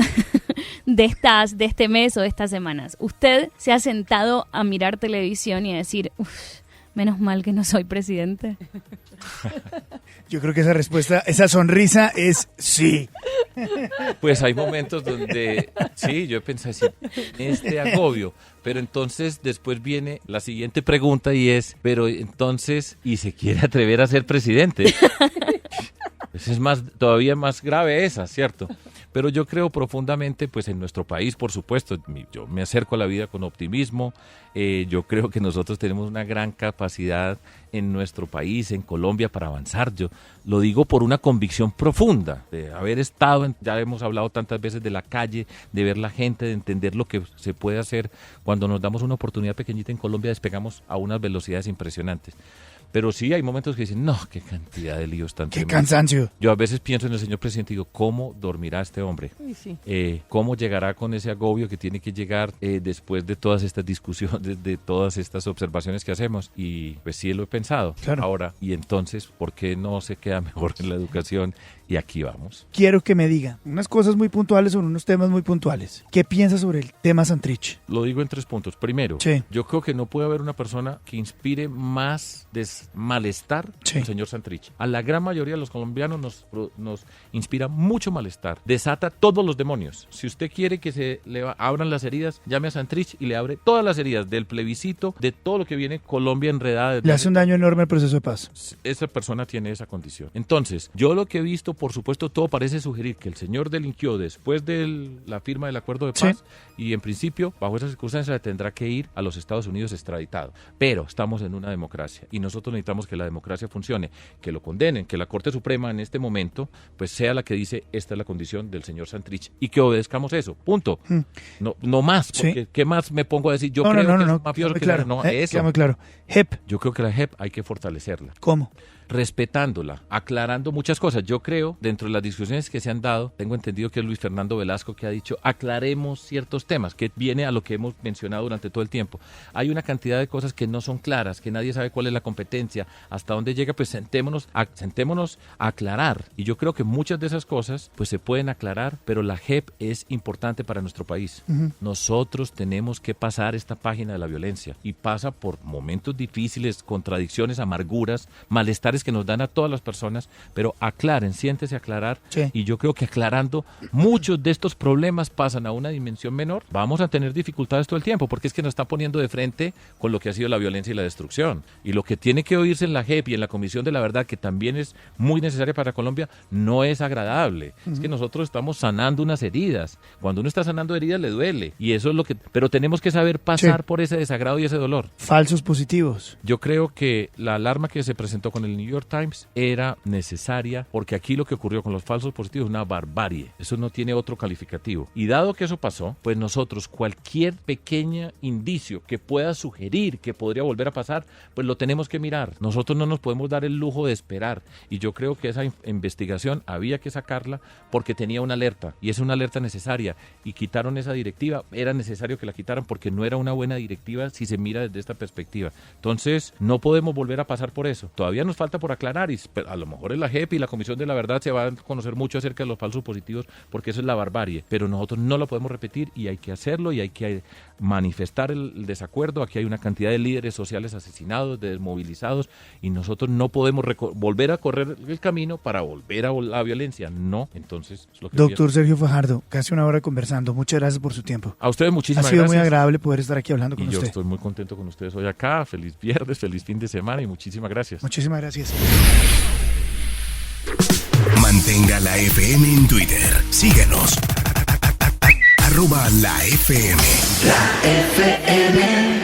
de este mes o de estas semanas, ¿usted se ha sentado a mirar televisión y a decir, Menos mal que no soy presidente. Yo creo que esa respuesta, esa sonrisa es sí. Pues hay momentos donde, sí, yo pensé así, este agobio, pero entonces después viene la siguiente pregunta y es, pero entonces, ¿y se quiere atrever a ser presidente? Pues es todavía más grave esa, ¿cierto? Pero yo creo profundamente, pues en nuestro país, por supuesto, yo me acerco a la vida con optimismo. Yo creo que nosotros tenemos una gran capacidad en nuestro país, en Colombia, para avanzar. Yo lo digo por una convicción profunda, de haber estado, ya hemos hablado tantas veces de la calle, de ver la gente, de entender lo que se puede hacer. Cuando nos damos una oportunidad pequeñita en Colombia, despegamos a unas velocidades impresionantes. Pero sí hay momentos que dicen, no, qué cantidad de líos tan Qué tremendos. cansancio. Yo a veces pienso en el señor presidente y digo, ¿cómo dormirá este hombre? Sí. ¿Cómo llegará con ese agobio que tiene que llegar después de todas estas discusiones, de todas estas observaciones que hacemos? Y pues sí lo he pensado. Claro. Ahora, y entonces, ¿por qué no se queda mejor en la educación? Y aquí vamos. Quiero que me diga unas cosas muy puntuales sobre unos temas muy puntuales. ¿Qué piensa sobre el tema Santrich? Lo digo en 3 puntos. Primero, Sí. yo creo que no puede haber una persona que inspire más malestar Sí. que el señor Santrich. A la gran mayoría de los colombianos nos inspira mucho malestar. Desata todos los demonios. Si usted quiere que se le abran las heridas, llame a Santrich y le abre todas las heridas del plebiscito, de todo lo que viene Colombia enredada. Le hace un daño enorme al proceso de paz. Esa persona tiene esa condición. Entonces, yo lo que he visto, por supuesto, todo parece sugerir que el señor delinquió después de la firma del acuerdo de paz y en principio, bajo esas circunstancias, tendrá que ir a los Estados Unidos extraditado. Pero estamos en una democracia y nosotros necesitamos que la democracia funcione, que lo condenen, que la Corte Suprema en este momento pues sea la que dice esta es la condición del señor Santrich y que obedezcamos eso, punto. No más, porque ¿qué más me pongo a decir? Yo creo que es mafioso, que claro. no, eso. Queda muy claro. JEP. Yo creo que la JEP hay que fortalecerla. ¿Cómo? Respetándola, aclarando muchas cosas. Yo creo, dentro de las discusiones que se han dado, tengo entendido que es Luis Fernando Velasco que ha dicho, aclaremos ciertos temas, que viene a lo que hemos mencionado durante todo el tiempo. Hay una cantidad de cosas que no son claras, que nadie sabe cuál es la competencia, hasta dónde llega, pues sentémonos a aclarar. Y yo creo que muchas de esas cosas, pues se pueden aclarar, pero la JEP es importante para nuestro país. Nosotros tenemos que pasar esta página de la violencia y pasa por momentos difíciles, contradicciones, amarguras, malestares que nos dan a todas las personas, pero aclaren, siéntese a aclarar y yo creo que aclarando muchos de estos problemas pasan a una dimensión menor, vamos a tener dificultades todo el tiempo, porque es que nos está poniendo de frente con lo que ha sido la violencia y la destrucción, y lo que tiene que oírse en la JEP y en la Comisión de la Verdad, que también es muy necesaria para Colombia, no es agradable, es que nosotros estamos sanando unas heridas, cuando uno está sanando heridas le duele, y eso es lo que, pero tenemos que saber pasar por ese desagrado y ese dolor. Falsos positivos. Yo creo que la alarma que se presentó con el New York Times era necesaria porque aquí lo que ocurrió con los falsos positivos es una barbarie. Eso no tiene otro calificativo. Y dado que eso pasó, pues nosotros cualquier pequeño indicio que pueda sugerir que podría volver a pasar, pues lo tenemos que mirar. Nosotros no nos podemos dar el lujo de esperar. Y yo creo que esa investigación había que sacarla porque tenía una alerta. Y es una alerta necesaria. Y quitaron esa directiva. Era necesario que la quitaran porque no era una buena directiva si se mira desde esta perspectiva. Entonces, no podemos volver a pasar por eso. Todavía nos falta por aclarar y a lo mejor en la JEP y la Comisión de la Verdad se va a conocer mucho acerca de los falsos positivos porque eso es la barbarie, pero nosotros no lo podemos repetir y hay que hacerlo y hay que manifestar el desacuerdo. Aquí hay una cantidad de líderes sociales asesinados, desmovilizados y nosotros no podemos volver a correr el camino para volver a la violencia, no. Entonces, es lo que Doctor Sergio Fajardo, casi una hora conversando, muchas gracias por su tiempo. A ustedes muchísimas gracias. Ha sido gracias. muy agradable poder estar aquí hablando con y usted. Yo estoy muy contento con ustedes hoy acá, feliz viernes, feliz fin de semana y muchísimas gracias. Muchísimas gracias. Mantenga la FM en Twitter. Síganos. @la FM. La FM.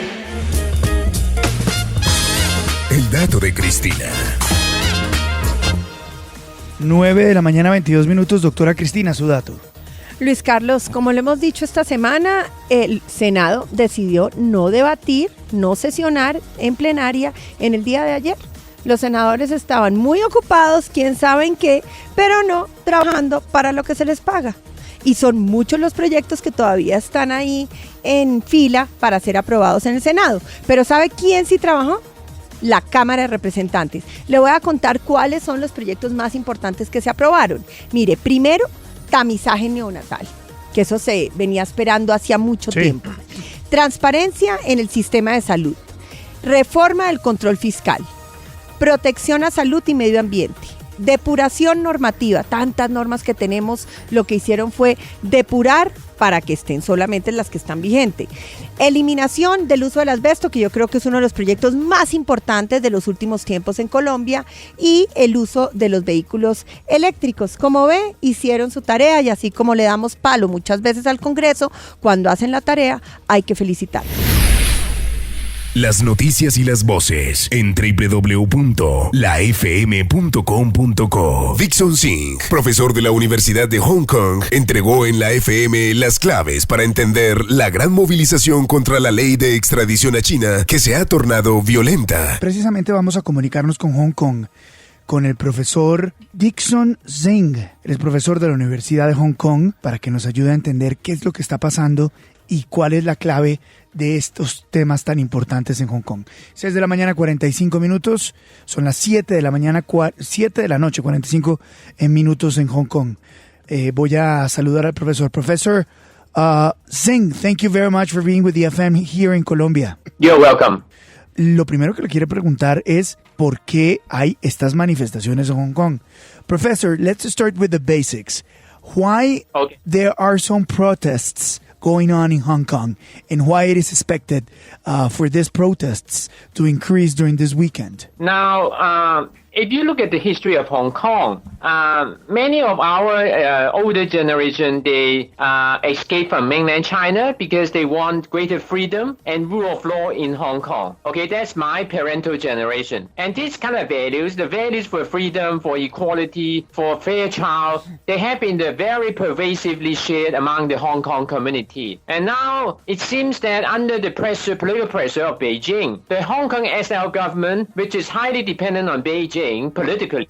El dato de Cristina. 9 de la mañana, 22 minutos. Doctora Cristina, su dato. Luis Carlos, como le hemos dicho esta semana, el Senado decidió no debatir, no sesionar en plenaria en el día de ayer. Los senadores estaban muy ocupados, quién sabe en qué, pero no trabajando para lo que se les paga. Y son muchos los proyectos que todavía están ahí en fila para ser aprobados en el Senado. Pero ¿sabe quién sí trabajó? La Cámara de Representantes. Le voy a contar cuáles son los proyectos más importantes que se aprobaron. Mire, primero, tamizaje neonatal, que eso se venía esperando hacía mucho tiempo. Transparencia en el sistema de salud. reforma del control fiscal, protección a salud y medio ambiente, depuración normativa, tantas normas que tenemos, lo que hicieron fue depurar para que estén solamente las que están vigentes. Eliminación del uso del asbesto, que yo creo que es uno de los proyectos más importantes de los últimos tiempos en Colombia, y el uso de los vehículos eléctricos. Como ve, hicieron su tarea y así como le damos palo muchas veces al Congreso, cuando hacen la tarea hay que felicitarlos. Las noticias y las voces en www.lafm.com.co. Dixon Singh, profesor de la Universidad de Hong Kong, entregó en la FM las claves para entender la gran movilización contra la ley de extradición a China que se ha tornado violenta. Precisamente vamos a comunicarnos con Hong Kong, con el profesor Dixon Singh. Él es profesor de la Universidad de Hong Kong, para que nos ayude a entender qué es lo que está pasando y cuál es la clave de estos temas tan importantes en Hong Kong. 6 de la mañana, 45 minutos. Son las 7 de la mañana, 7 de la noche, 45 minutos en Hong Kong. Voy a saludar al profesor. Professor Singh, thank you very much for being with the FM here in Colombia. You're welcome. Lo primero que le quiero preguntar es por qué hay estas manifestaciones en Hong Kong. Professor, let's start with the basics. Why there are some protests going on in Hong Kong, and why it is expected for these protests to increase during this weekend? Now, if you look at the history of Hong Kong, many of our older generation, they escape from mainland China because they want greater freedom and rule of law in Hong Kong. Okay, that's my parental generation. And these kind of values, the values for freedom, for equality, for fair trial, they have been very pervasively shared among the Hong Kong community. And now it seems that under the pressure, political pressure of Beijing, the Hong Kong SL government, which is highly dependent on Beijing politically,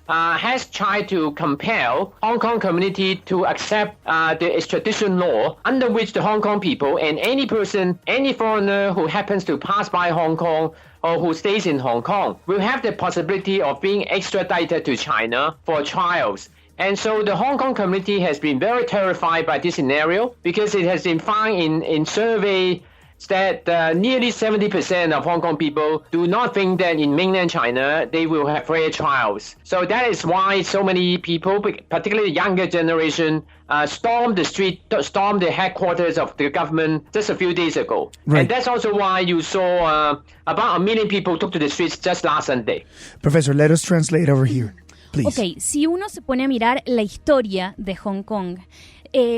has tried to compel Hong Kong community to accept the extradition law, under which the Hong Kong people and any person, any foreigner who happens to pass by Hong Kong or who stays in Hong Kong will have the possibility of being extradited to China for trials. And so the Hong Kong community has been very terrified by this scenario because it has been found in survey that nearly 70% of Hong Kong people do not think that in mainland China they will have fair trials. So that is why so many people, particularly the younger generation, stormed the street, stormed the headquarters of the government just a few days ago. Right. And that's also why you saw about 1 million people took to the streets just last Sunday. Professor, let us translate over here, please. Ok, si uno se pone a mirar la historia de Hong Kong,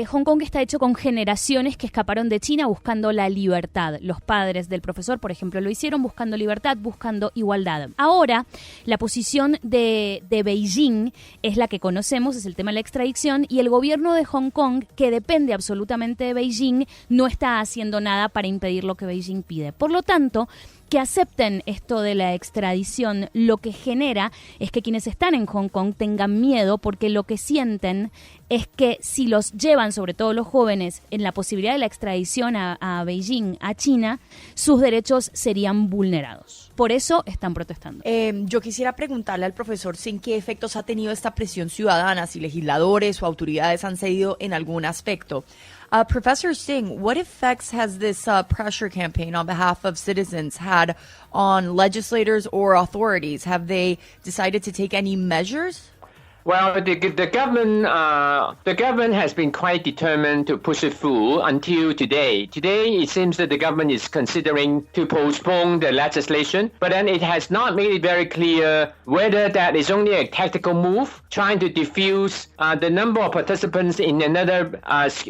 Hong Kong está hecho con generaciones que escaparon de China buscando la libertad. Los padres del profesor, por ejemplo, lo hicieron buscando libertad, buscando igualdad. Ahora, la posición de Beijing es la que conocemos, es el tema de la extradición, y el gobierno de Hong Kong, que depende absolutamente de Beijing, no está haciendo nada para impedir lo que Beijing pide. Por lo tanto, que acepten esto de la extradición, lo que genera es que quienes están en Hong Kong tengan miedo, porque lo que sienten es que si los llevan, sobre todo los jóvenes, en la posibilidad de la extradición a Beijing, a China, sus derechos serían vulnerados. Por eso están protestando. Yo quisiera preguntarle al profesor Singh qué efectos ha tenido esta presión ciudadana, si legisladores o autoridades han cedido en algún aspecto. Professor Singh, what effects has this pressure campaign on behalf of citizens had on legislators or authorities? Have they decided to take any measures? Well, the government has been quite determined to push it through until today. Today, it seems that the government is considering to postpone the legislation, but then it has not made it very clear whether that is only a tactical move, trying to diffuse the number of participants in another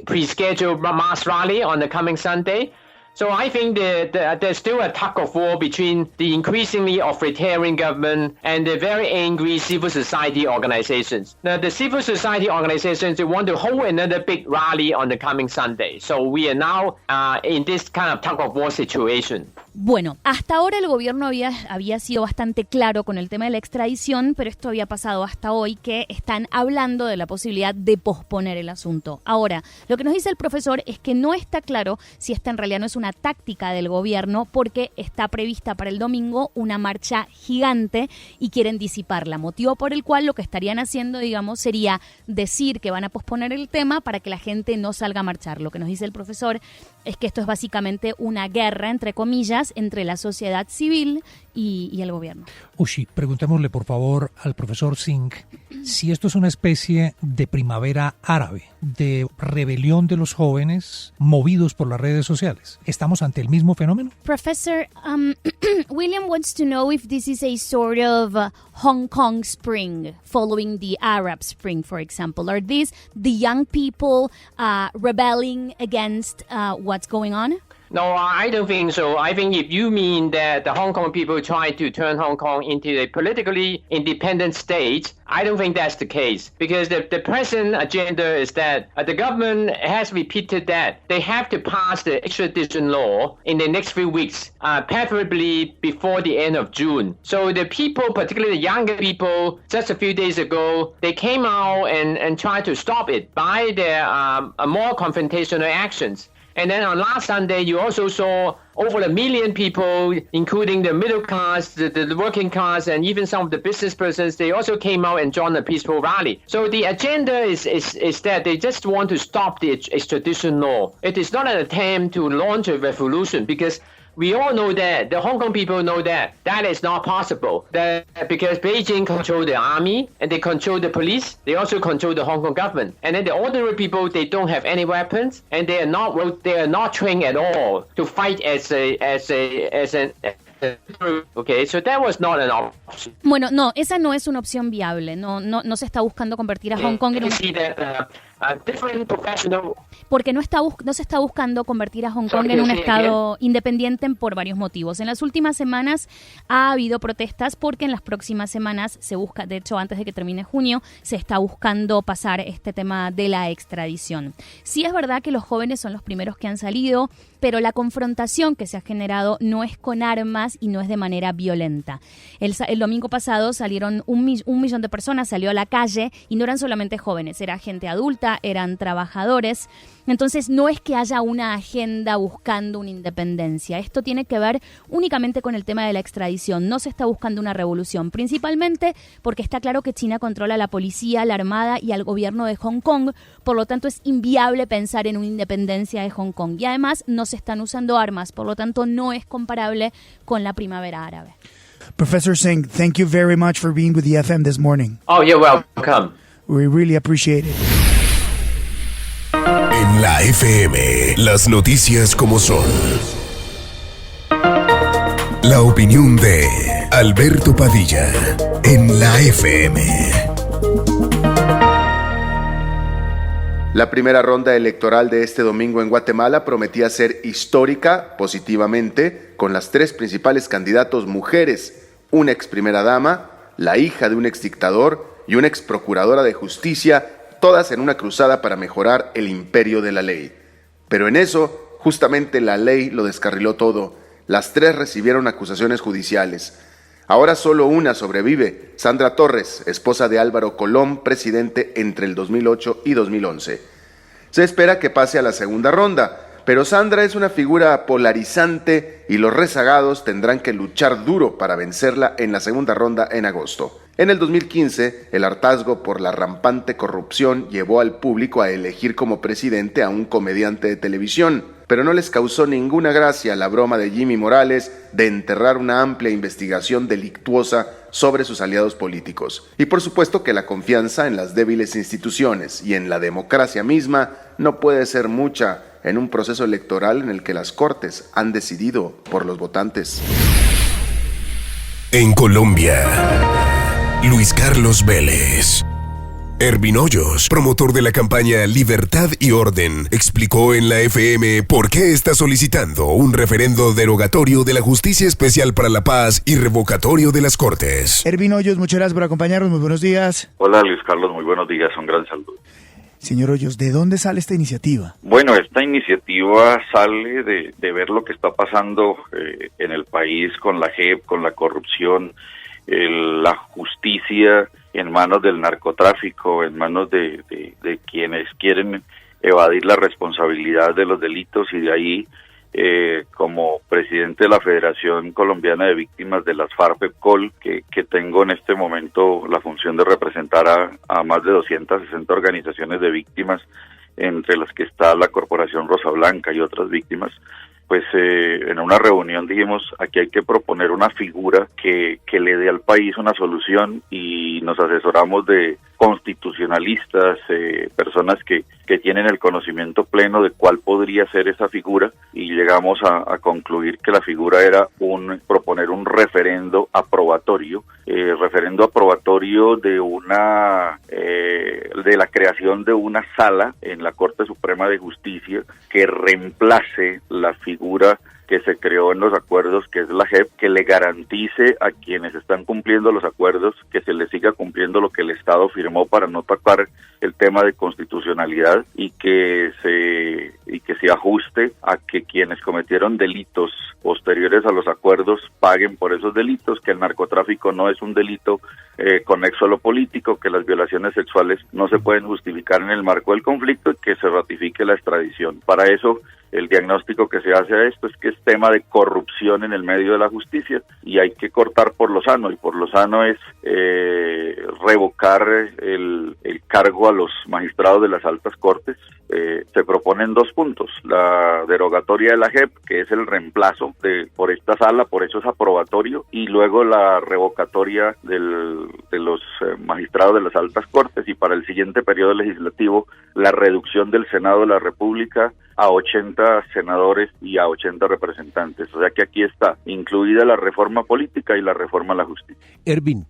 pre-scheduled mass rally on the coming Sunday. So I think that there's still a tug of war between the increasingly authoritarian government and the very angry civil society organizations. Now, the civil society organizations, they want to hold another big rally on the coming Sunday. So we are now in this kind of tug of war situation. Bueno, hasta ahora el gobierno había sido bastante claro con el tema de la extradición, pero esto había pasado hasta hoy, que están hablando de la posibilidad de posponer el asunto. Ahora, lo que nos dice el profesor es que no está claro si esta en realidad no es una táctica del gobierno, porque está prevista para el domingo una marcha gigante y quieren disiparla, motivo por el cual lo que estarían haciendo, digamos, sería decir que van a posponer el tema para que la gente no salga a marchar. Lo que nos dice el profesor es que esto es básicamente una guerra, entre comillas, medidas entre la sociedad civil y el gobierno. Ushi, preguntémosle por favor al profesor Singh si esto es una especie de primavera árabe, de rebelión de los jóvenes movidos por las redes sociales. ¿Estamos ante el mismo fenómeno? Professor, William wants to know if this is a sort of Hong Kong spring following the Arab Spring, for example. Are these the young people rebelling against what's going on? No, I don't think so. I think if you mean that the Hong Kong people try to turn Hong Kong into a politically independent state, I don't think that's the case. Because the present agenda is that the government has repeated that they have to pass the extradition law in the next few weeks, preferably before the end of June. So the people, particularly the younger people, just a few days ago, they came out and tried to stop it by their more confrontational actions. And then on last Sunday, you also saw over 1 million people, including the middle class, the working class, and even some of the business persons, they also came out and joined a peaceful rally. So the agenda is that they just want to stop the extradition law. It is not an attempt to launch a revolution, because we all know that, the Hong Kong people know that is not possible. Because Beijing control the army and they control the police, they also control the Hong Kong government. And then the ordinary people, they don't have any weapons and they are not trained at all to fight as an Okay, so that was not an option. Bueno, no, esa no es una opción viable. No se está buscando convertir a Hong Kong en un... Porque no se está buscando convertir a Hong Kong en un estado independiente por varios motivos. En las últimas semanas ha habido protestas porque en las próximas semanas se busca, de hecho antes de que termine junio, se está buscando pasar este tema de la extradición. Sí es verdad que los jóvenes son los primeros que han salido, pero la confrontación que se ha generado no es con armas y no es de manera violenta. El domingo pasado salieron un millón de personas, salió a la calle y no eran solamente jóvenes, era gente adulta, eran trabajadores. Entonces no es que haya una agenda buscando una independencia. Esto tiene que ver únicamente con el tema de la extradición. No se está buscando una revolución, principalmente porque está claro que China controla la policía, la armada y al gobierno de Hong Kong. Por lo tanto, es inviable pensar en una independencia de Hong Kong. Y además no se están usando armas, por lo tanto no es comparable con la primavera árabe. Professor Singh, thank you very much for being with the FM this morning. Oh, you're welcome. We really appreciate it. En la FM, las noticias como son. La opinión de Alberto Padilla en la FM. La primera ronda electoral de este domingo en Guatemala prometía ser histórica, positivamente, con las tres principales candidatos mujeres, una ex primera dama, la hija de un ex dictador y una ex procuradora de justicia, todas en una cruzada para mejorar el imperio de la ley. Pero en eso, justamente la ley lo descarriló todo. Las tres recibieron acusaciones judiciales. Ahora solo una sobrevive, Sandra Torres, esposa de Álvaro Colón, presidente entre el 2008 y 2011. Se espera que pase a la segunda ronda, pero Sandra es una figura polarizante y los rezagados tendrán que luchar duro para vencerla en la segunda ronda en agosto. En el 2015, el hartazgo por la rampante corrupción llevó al público a elegir como presidente a un comediante de televisión, pero no les causó ninguna gracia la broma de Jimmy Morales de enterrar una amplia investigación delictuosa sobre sus aliados políticos. Y por supuesto que la confianza en las débiles instituciones y en la democracia misma no puede ser mucha en un proceso electoral en el que las Cortes han decidido por los votantes. En Colombia, Luis Carlos Vélez. Ervin Hoyos, promotor de la campaña Libertad y Orden, explicó en la FM por qué está solicitando un referendo derogatorio de la Justicia Especial para la Paz y revocatorio de las Cortes. Ervin Hoyos, muchas gracias por acompañarnos. Muy buenos días. Hola Luis Carlos, muy buenos días. Un gran saludo. Señor Hoyos, ¿de dónde sale esta iniciativa? Bueno, esta iniciativa sale de ver lo que está pasando en el país con la JEP, con la corrupción, la justicia en manos del narcotráfico, en manos de quienes quieren evadir la responsabilidad de los delitos, y de ahí, como presidente de la Federación Colombiana de Víctimas de las FARC-EPCOL, que tengo en este momento la función de representar a más de 260 organizaciones de víctimas, entre las que está la Corporación Rosa Blanca y otras víctimas, pues en una reunión dijimos, aquí hay que proponer una figura que le dé al país una solución, y nos asesoramos de constitucionalistas, personas que tienen el conocimiento pleno de cuál podría ser esa figura, y llegamos a concluir que la figura era proponer un referendo aprobatorio de la creación de una sala en la Corte Suprema de Justicia que reemplace la figura que se creó en los acuerdos, que es la JEP, que le garantice a quienes están cumpliendo los acuerdos que se les siga cumpliendo lo que el Estado firmó, para no tocar el tema de constitucionalidad, y que se ajuste a que quienes cometieron delitos posteriores a los acuerdos paguen por esos delitos, que el narcotráfico no es un delito conexo a lo político, que las violaciones sexuales no se pueden justificar en el marco del conflicto, y que se ratifique la extradición. Para eso, el diagnóstico que se hace a esto es que es tema de corrupción en el medio de la justicia, y hay que cortar por lo sano, y por lo sano es revocar el cargo a los magistrados de las altas cortes. Se proponen 2 puntos: la derogatoria de la JEP, que es el reemplazo por esta sala, por eso es aprobatorio, y luego la revocatoria de los magistrados de las altas cortes, y para el siguiente periodo legislativo la reducción del Senado de la República a 80 senadores y a 80 representantes. O sea que aquí está incluida la reforma política y la reforma a la justicia. Ervin,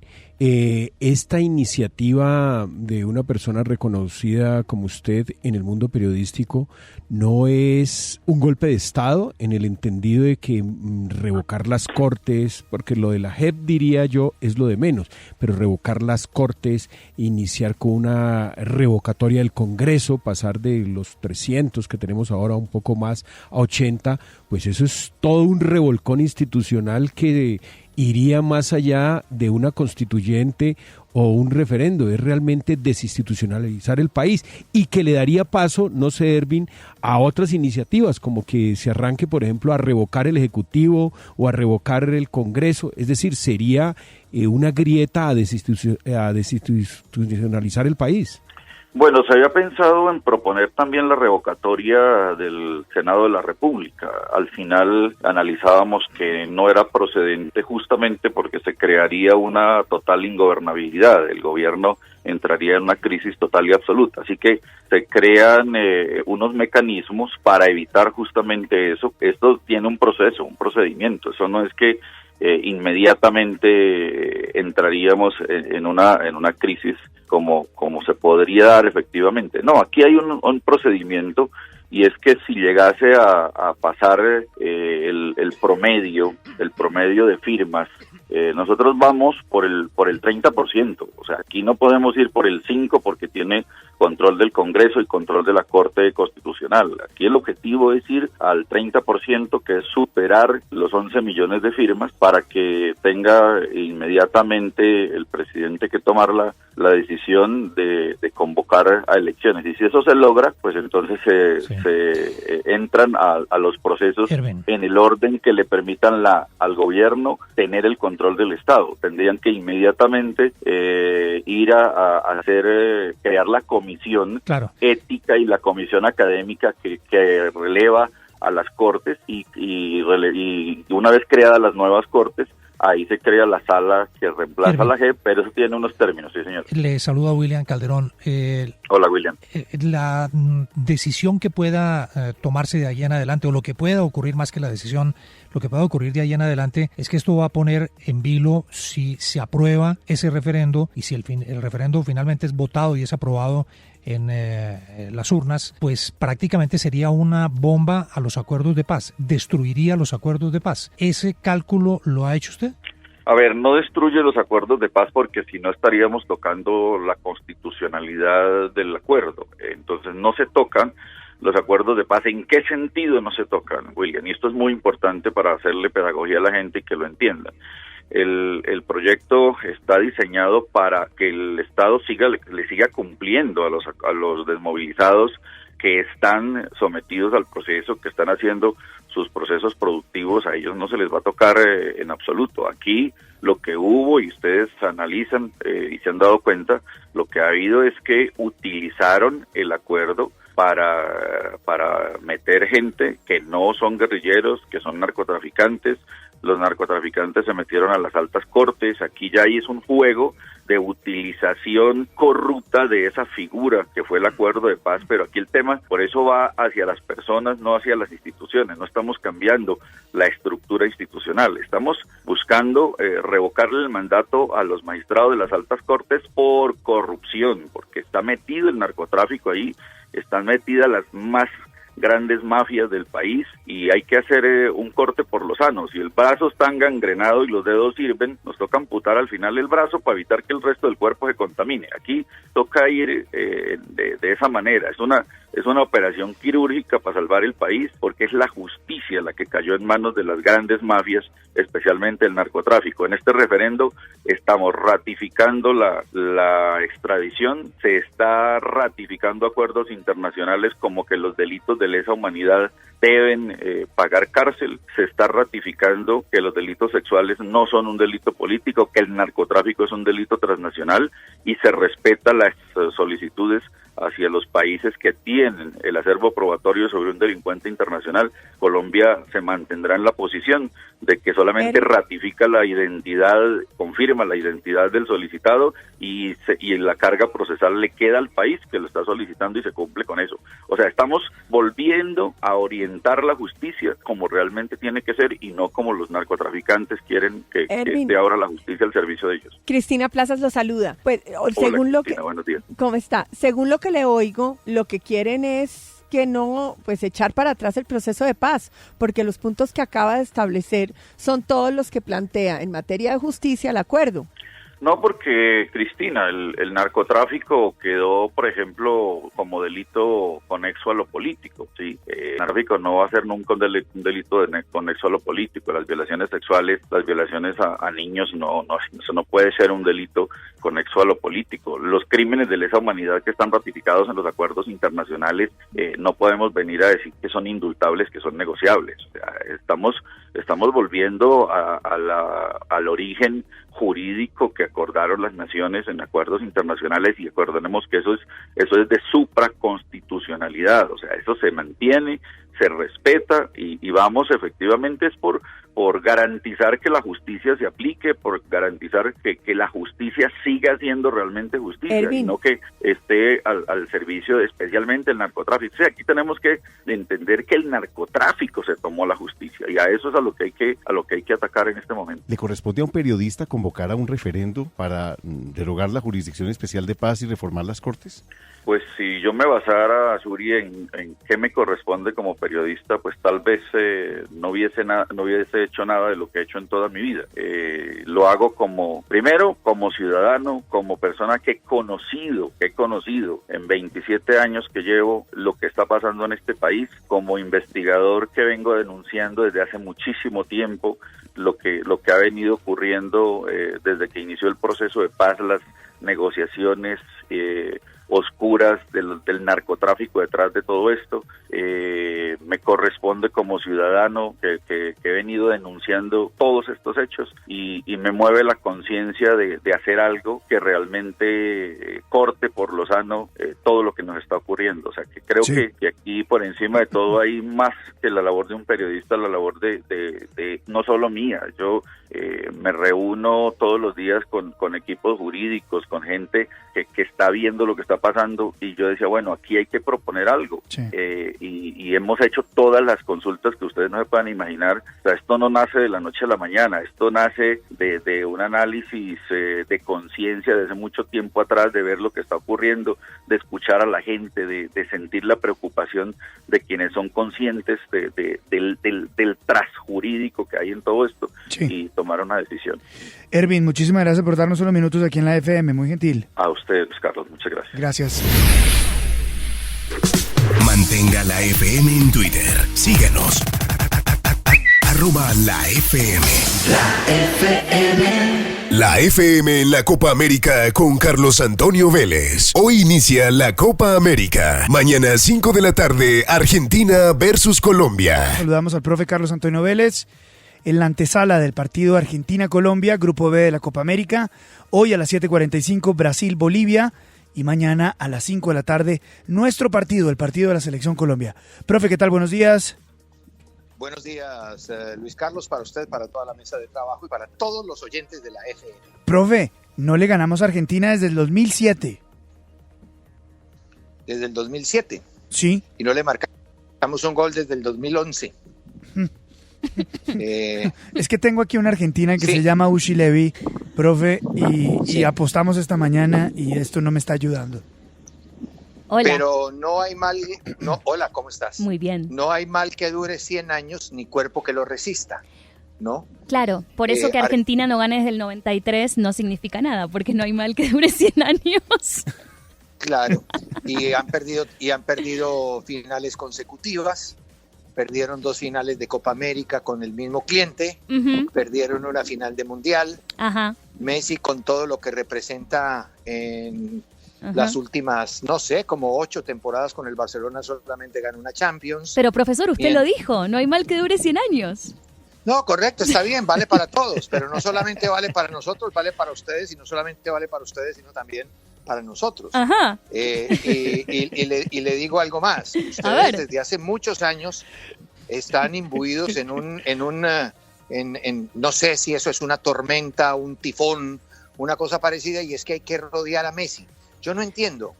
esta iniciativa de una persona reconocida como usted en el mundo periodístico no es un golpe de Estado, en el entendido de que revocar las cortes, porque lo de la JEP, diría yo, es lo de menos, pero revocar las cortes, iniciar con una revocatoria del Congreso, pasar de los 300 que tenemos ahora un poco más a 80, pues eso es todo un revolcón institucional que iría más allá de una constituyente o un referendo. Es realmente desinstitucionalizar el país, y que le daría paso, no sé, Ervin, a otras iniciativas, como que se arranque, por ejemplo, a revocar el Ejecutivo o a revocar el Congreso. Es decir, sería una grieta a desinstitucionalizar el país. Bueno, se había pensado en proponer también la revocatoria del Senado de la República. Al final analizábamos que no era procedente, justamente porque se crearía una total ingobernabilidad. El gobierno entraría en una crisis total y absoluta. Así que se crean unos mecanismos para evitar justamente eso. Esto tiene un proceso, un procedimiento. Eso no es que inmediatamente entraríamos en una crisis como se podría dar efectivamente. No, aquí hay un procedimiento, y es que si llegase a pasar el promedio de firmas, nosotros vamos por el 30%, o sea, aquí no podemos ir por el 5% porque tiene control del Congreso y control de la Corte Constitucional. Aquí el objetivo es ir al 30%, que es superar los 11 millones de firmas, para que tenga inmediatamente el presidente que tomar la decisión de convocar a elecciones. Y si eso se logra, pues entonces se entran a los procesos en el orden que le permitan al gobierno tener el control del Estado. Tendrían que inmediatamente ir a crear la comisión ética y la comisión académica que releva a las cortes, y una vez creadas las nuevas cortes, ahí se crea la sala que reemplaza a la JEP, pero eso tiene unos términos, sí, señor. Le saluda William Calderón. Hola, William. La decisión que pueda tomarse de ahí en adelante, o lo que pueda ocurrir más que la decisión, lo que pueda ocurrir de ahí en adelante, es que esto va a poner en vilo si se aprueba ese referendo, y si el referendo finalmente es votado y es aprobado en las urnas, pues prácticamente sería una bomba a los acuerdos de paz, destruiría los acuerdos de paz. ¿Ese cálculo lo ha hecho usted? A ver, no destruye los acuerdos de paz, porque si no estaríamos tocando la constitucionalidad del acuerdo. Entonces no se tocan los acuerdos de paz. ¿En qué sentido no se tocan, William? Y esto es muy importante para hacerle pedagogía a la gente y que lo entiendan. El proyecto está diseñado para que el Estado le siga cumpliendo a los desmovilizados que están sometidos al proceso, que están haciendo sus procesos productivos. A ellos no se les va a tocar en absoluto. Aquí lo que hubo, y ustedes analizan y se han dado cuenta, lo que ha habido es que utilizaron el acuerdo para meter gente que no son guerrilleros, que son narcotraficantes. Los narcotraficantes se metieron a las altas cortes. Aquí ya es un juego de utilización corrupta de esa figura que fue el acuerdo de paz, pero aquí el tema por eso va hacia las personas, no hacia las instituciones. No estamos cambiando la estructura institucional, estamos buscando revocarle el mandato a los magistrados de las altas cortes por corrupción, porque está metido el narcotráfico ahí, están metidas las más grandes mafias del país y hay que hacer un corte por lo sano. Si el brazo está gangrenado y los dedos sirven, nos toca amputar al final el brazo para evitar que el resto del cuerpo se contamine. Aquí toca ir de esa manera. Es una operación quirúrgica para salvar el país, porque es la justicia la que cayó en manos de las grandes mafias, especialmente el narcotráfico. En este referendo estamos ratificando la extradición, se está ratificando acuerdos internacionales como que los delitos de lesa humanidad deben pagar cárcel, se está ratificando que los delitos sexuales no son un delito político, que el narcotráfico es un delito transnacional y se respeta las solicitudes hacia los países que tienen el acervo probatorio sobre un delincuente internacional. Colombia se mantendrá en la posición de que solamente ratifica la identidad, confirma la identidad del solicitado y la carga procesal le queda al país que lo está solicitando y se cumple con eso. O sea, estamos volviendo a orientar la justicia como realmente tiene que ser y no como los narcotraficantes quieren que esté ahora la justicia al servicio de ellos. Cristina Plazas lo saluda. Pues, Hola, según lo Cristina, buenos días. ¿Cómo está? Según lo que le oigo, lo que quieren es que no, pues echar para atrás el proceso de paz, porque los puntos que acaba de establecer son todos los que plantea en materia de justicia el acuerdo. No, porque, Cristina, el narcotráfico quedó, por ejemplo, como delito conexo a lo político, ¿sí? El narcotráfico no va a ser nunca un delito conexo a lo político. Las violaciones sexuales, las violaciones a niños, eso no puede ser un delito conexo a lo político. Los crímenes de lesa humanidad que están ratificados en los acuerdos internacionales, no podemos venir a decir que son indultables, que son negociables. O sea, estamos volviendo al origen jurídico que acordaron las naciones en acuerdos internacionales, y acordemos que eso es de supraconstitucionalidad, o sea, eso se mantiene, se respeta y vamos efectivamente es por garantizar que la justicia se aplique, por garantizar que la justicia siga siendo realmente justicia y no que esté al servicio de especialmente el narcotráfico. O sea, aquí tenemos que entender que el narcotráfico se tomó la justicia y a eso es a lo que hay que atacar en este momento. ¿Le corresponde a un periodista convocar a un referendo para derogar la Jurisdicción Especial de Paz y reformar las Cortes? Pues si yo me basara, Suri, en qué me corresponde como periodista, pues tal vez no hubiese hecho nada de lo que he hecho en toda mi vida. Lo hago primero como ciudadano, como persona que he conocido en 27 años que llevo lo que está pasando en este país, como investigador que vengo denunciando desde hace muchísimo tiempo lo que ha venido ocurriendo desde que inició el proceso de paz, las negociaciones oscuras del narcotráfico detrás de todo esto. Me corresponde como ciudadano que he venido denunciando todos estos hechos y me mueve la conciencia de hacer algo que realmente corte por lo sano todo lo que nos está ocurriendo. O sea, que creo que aquí por encima de todo hay más que la labor de un periodista, la labor de no solo mía. Yo me reúno todos los días con equipos jurídicos, con gente que está viendo lo que está pasando, y yo decía, bueno, aquí hay que proponer algo. Y hemos hecho todas las consultas que ustedes no se puedan imaginar. O sea, esto no nace de la noche a la mañana, esto nace de un análisis de conciencia desde mucho tiempo atrás, de ver lo que está ocurriendo, de escuchar a la gente, de sentir la preocupación de quienes son conscientes del transjurídico que hay en todo esto y tomar una decisión. Ervin, muchísimas gracias por darnos unos minutos aquí en la FM, muy gentil. A ustedes, Carlos, muchas gracias. Gracias. Mantenga la FM en Twitter. Síganos. @la FM. La FM en la Copa América con Carlos Antonio Vélez. Hoy inicia la Copa América. Mañana 5 de la tarde, Argentina versus Colombia. Saludamos al profe Carlos Antonio Vélez en la antesala del partido Argentina-Colombia, Grupo B de la Copa América. Hoy a las 7:45, Brasil-Bolivia. y mañana a las 5 de la tarde nuestro partido, el partido de la Selección Colombia. Profe, ¿qué tal? Buenos días. Buenos días, Luis Carlos, para usted, para toda la mesa de trabajo y para todos los oyentes de la FM. Profe, no le ganamos a Argentina desde el 2007. Desde el 2007. Sí. Y no le marcamos un gol desde el 2011. Es que tengo aquí una argentina que se llama Ushi Levy, profe, y apostamos esta mañana y esto no me está ayudando. Hola. Pero no hay mal, hola, ¿cómo estás? Muy bien. No hay mal que dure 100 años ni cuerpo que lo resista, ¿no? Claro, por eso que Argentina no gane desde el 93 no significa nada, porque no hay mal que dure 100 años. Claro, y han perdido finales consecutivas. Perdieron 2 finales de Copa América con el mismo cliente, perdieron una final de Mundial. Ajá. Messi, con todo lo que representa en las últimas, no sé, como 8 temporadas con el Barcelona, solamente gana una Champions. Pero profesor, usted lo dijo, no hay mal que dure 100 años. No, correcto, está bien, vale para todos, pero no solamente vale para nosotros, vale para ustedes, y no solamente vale para ustedes, sino también para nosotros. Ajá. Y le digo algo más. Ustedes desde hace muchos años están imbuidos en no sé si eso es una tormenta, un tifón, una cosa parecida, y es que hay que rodear a Messi. Yo no entiendo,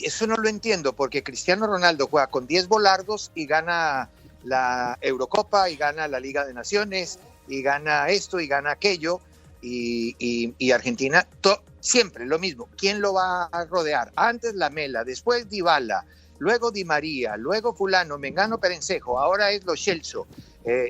eso no lo entiendo, porque Cristiano Ronaldo juega con 10 volardos y gana la Eurocopa, y gana la Liga de Naciones, y gana esto, y gana aquello, y Argentina, siempre lo mismo. ¿Quién lo va a rodear? Antes Lamela, después Dybala, luego Di María, luego fulano, Mengano, Perencejo, ahora es Lo Celso.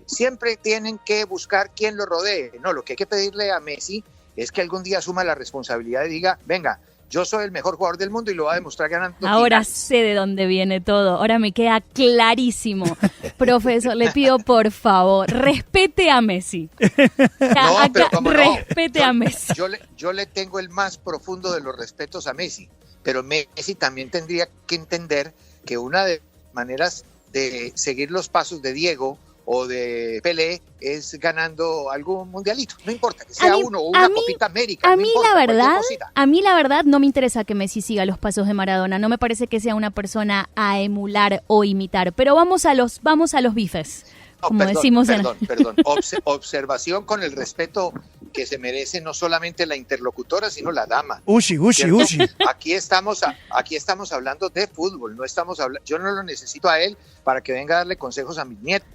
Siempre tienen que buscar quién lo rodee. No, lo que hay que pedirle a Messi es que algún día asuma la responsabilidad y diga, venga, yo soy el mejor jugador del mundo y lo va a demostrar ganando. Ahora sé de dónde viene todo. Ahora me queda clarísimo. Profesor, le pido por favor, respete a Messi. Respete a Messi. Yo le tengo el más profundo de los respetos a Messi, pero Messi también tendría que entender que una de las maneras de seguir los pasos de Diego o de Pelé es ganando algún mundialito, no importa que sea uno o una Copita América. A mí la verdad no me interesa que Messi siga los pasos de Maradona, no me parece que sea una persona a emular o imitar, pero vamos a los bifes, como decimos. Perdón. Observación con el respeto que se merece no solamente la interlocutora, sino la dama. Ushi. Aquí estamos hablando de fútbol, yo no lo necesito a él para que venga a darle consejos a mis nietos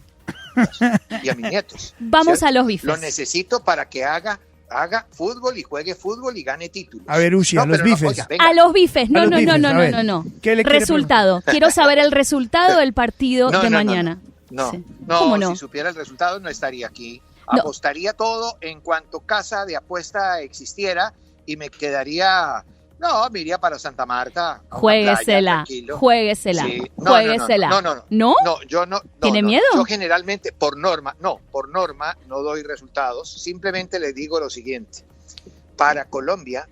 y a mis nietos. Vamos a los bifes. Lo necesito para que haga fútbol y juegue fútbol y gane títulos. A ver, Ushi, a los bifes. A los bifes. No. Resultado. Quiero saber el resultado del partido de mañana. No, si supiera el resultado no estaría aquí. Apostaría todo en cuanto casa de apuesta existiera y me quedaría... No, me iría para Santa Marta. Juéguesela. Sí. ¿No? No, yo no. ¿Tiene miedo? Yo generalmente, por norma no doy resultados. Simplemente le digo lo siguiente. Para Colombia,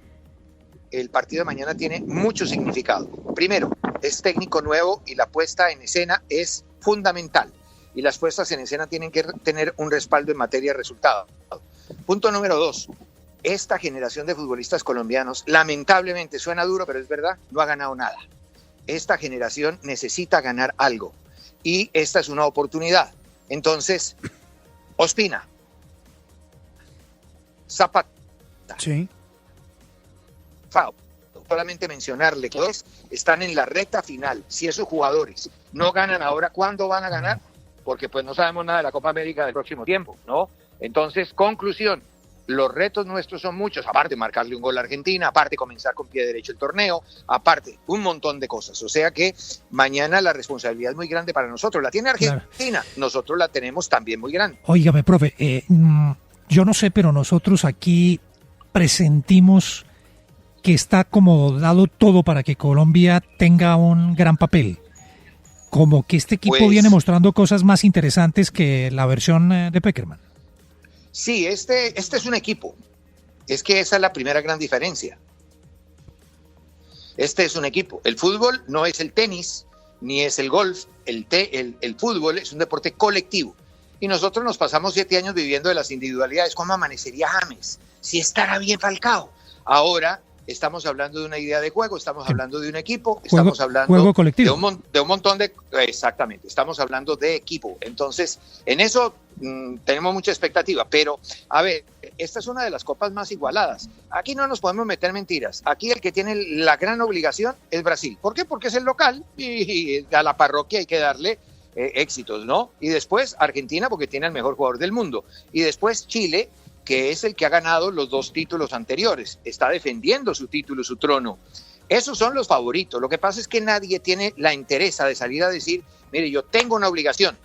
el partido de mañana tiene mucho significado. Primero, es técnico nuevo y la puesta en escena es fundamental. Y las puestas en escena tienen que tener un respaldo en materia de resultados. Punto número 2. Esta generación de futbolistas colombianos, lamentablemente, suena duro, pero es verdad, no ha ganado nada. Esta generación necesita ganar algo y esta es una oportunidad. Entonces, Ospina, Zapata, Fao, solamente mencionarle que están en la recta final. Si esos jugadores no ganan ahora, ¿cuándo van a ganar? Porque pues no sabemos nada de la Copa América del próximo tiempo, ¿no? Entonces, conclusión. Los retos nuestros son muchos, aparte de marcarle un gol a Argentina, aparte de comenzar con pie derecho el torneo, aparte un montón de cosas. O sea que mañana la responsabilidad es muy grande para nosotros. La tiene Argentina, nosotros la tenemos también muy grande. Óigame, profe, yo no sé, pero nosotros aquí presentimos que está como dado todo para que Colombia tenga un gran papel. Como que este equipo viene mostrando cosas más interesantes que la versión de Pekerman. Sí, este es un equipo. Es que esa es la primera gran diferencia. Este es un equipo. El fútbol no es el tenis, ni es el golf. El fútbol es un deporte colectivo. Y nosotros nos pasamos 7 años viviendo de las individualidades. ¿Cómo amanecería James? Si estará bien Falcao. Ahora estamos hablando de una idea de juego, estamos hablando de un equipo, estamos hablando juego colectivo. de un montón de... Exactamente, estamos hablando de equipo. Entonces, en eso tenemos mucha expectativa, pero a ver, esta es una de las copas más igualadas. Aquí no nos podemos meter mentiras. Aquí el que tiene la gran obligación es Brasil. ¿Por qué? Porque es el local y a la parroquia hay que darle éxitos, ¿no? Y después Argentina, porque tiene al mejor jugador del mundo. Y después Chile, que es el que ha ganado los 2 títulos anteriores. Está defendiendo su título, su trono. Esos son los favoritos. Lo que pasa es que nadie tiene la interés de salir a decir, mire, yo tengo una obligación,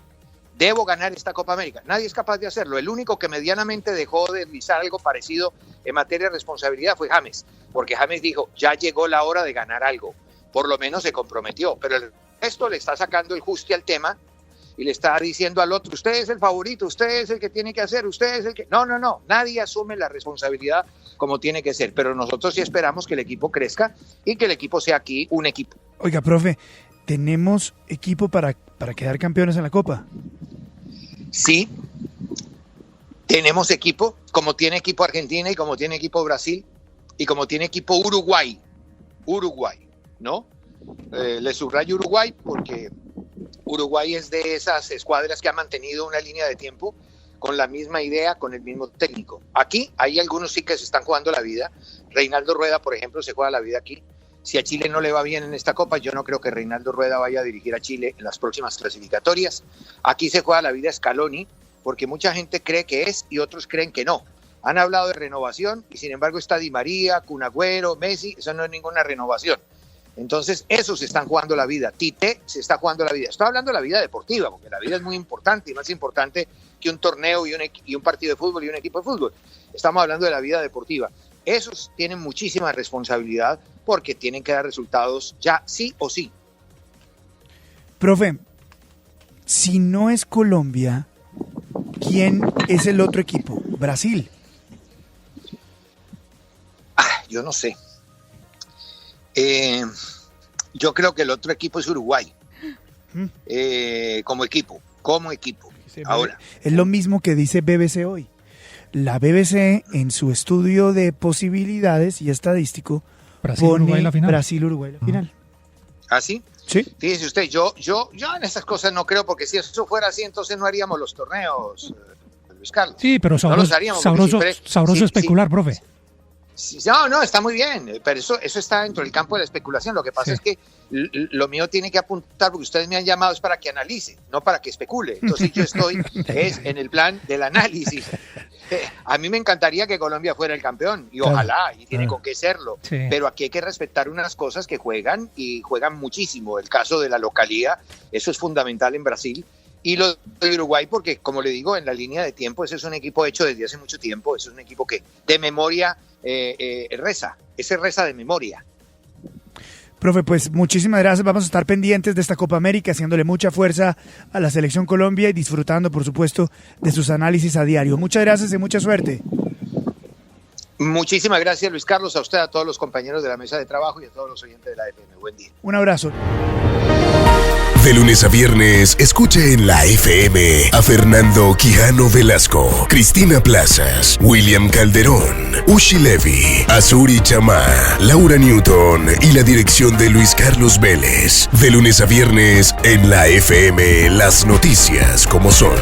debo ganar esta Copa América. Nadie es capaz de hacerlo. El único que medianamente dejó de deslizar algo parecido en materia de responsabilidad fue James, porque James dijo, ya llegó la hora de ganar algo. Por lo menos se comprometió, pero el resto le está sacando el juste al tema y le está diciendo al otro, usted es el favorito, usted es el que tiene que hacer, usted es el que... No, nadie asume la responsabilidad como tiene que ser, pero nosotros sí esperamos que el equipo crezca y que el equipo sea aquí un equipo. Oiga, profe, ¿tenemos equipo para quedar campeones en la Copa? Sí, tenemos equipo, como tiene equipo Argentina y como tiene equipo Brasil y como tiene equipo Uruguay, ¿no? Le subrayo Uruguay porque Uruguay es de esas escuadras que ha mantenido una línea de tiempo con la misma idea, con el mismo técnico. Aquí hay algunos sí que se están jugando la vida. Reinaldo Rueda, por ejemplo, se juega la vida aquí. Si a Chile no le va bien en esta Copa, yo no creo que Reinaldo Rueda vaya a dirigir a Chile en las próximas clasificatorias. Aquí se juega la vida Scaloni, porque mucha gente cree que es y otros creen que no. Han hablado de renovación y sin embargo está Di María, Kun Agüero, Messi, eso no es ninguna renovación. Entonces, esos se están jugando la vida. Tite se está jugando la vida. Estoy hablando de la vida deportiva, porque la vida es muy importante y más importante que un torneo y un partido de fútbol y un equipo de fútbol. Estamos hablando de la vida deportiva. Esos tienen muchísima responsabilidad porque tienen que dar resultados ya sí o sí. Profe, si no es Colombia, ¿quién es el otro equipo? ¿Brasil? Yo no sé. Yo creo que el otro equipo es Uruguay. Como equipo. Ahora. Es lo mismo que dice BBC hoy. La BBC, en su estudio de posibilidades y estadístico, pone Brasil-Uruguay la final. ¿Ah, sí? Sí. Fíjese usted, yo en esas cosas no creo, porque si eso fuera así, entonces no haríamos los torneos, Luis Carlos. Sí, pero sabroso especular, profe. No, está muy bien, pero eso está dentro del campo de la especulación. Lo que pasa es que lo mío tiene que apuntar, porque ustedes me han llamado es para que analice, no para que especule. Entonces yo estoy en el plan del análisis. A mí me encantaría que Colombia fuera el campeón, y ojalá, y tiene con qué serlo. Sí. Pero aquí hay que respetar unas cosas que juegan, y juegan muchísimo. El caso de la localía, eso es fundamental en Brasil. Y lo de Uruguay, porque como le digo, en la línea de tiempo, ese es un equipo hecho desde hace mucho tiempo, ese es un equipo que de memoria reza de memoria. Profe, pues muchísimas gracias, vamos a estar pendientes de esta Copa América, haciéndole mucha fuerza a la Selección Colombia y disfrutando, por supuesto, de sus análisis a diario. Muchas gracias y mucha suerte. Muchísimas gracias, Luis Carlos, a usted, a todos los compañeros de la mesa de trabajo y a todos los oyentes de la FM. Buen día. Un abrazo. De lunes a viernes, escuche en la FM a Fernando Quijano Velasco, Cristina Plazas, William Calderón, Ushi Levy, Azuri Chamá, Laura Newton y la dirección de Luis Carlos Vélez. De lunes a viernes, en la FM, las noticias como son.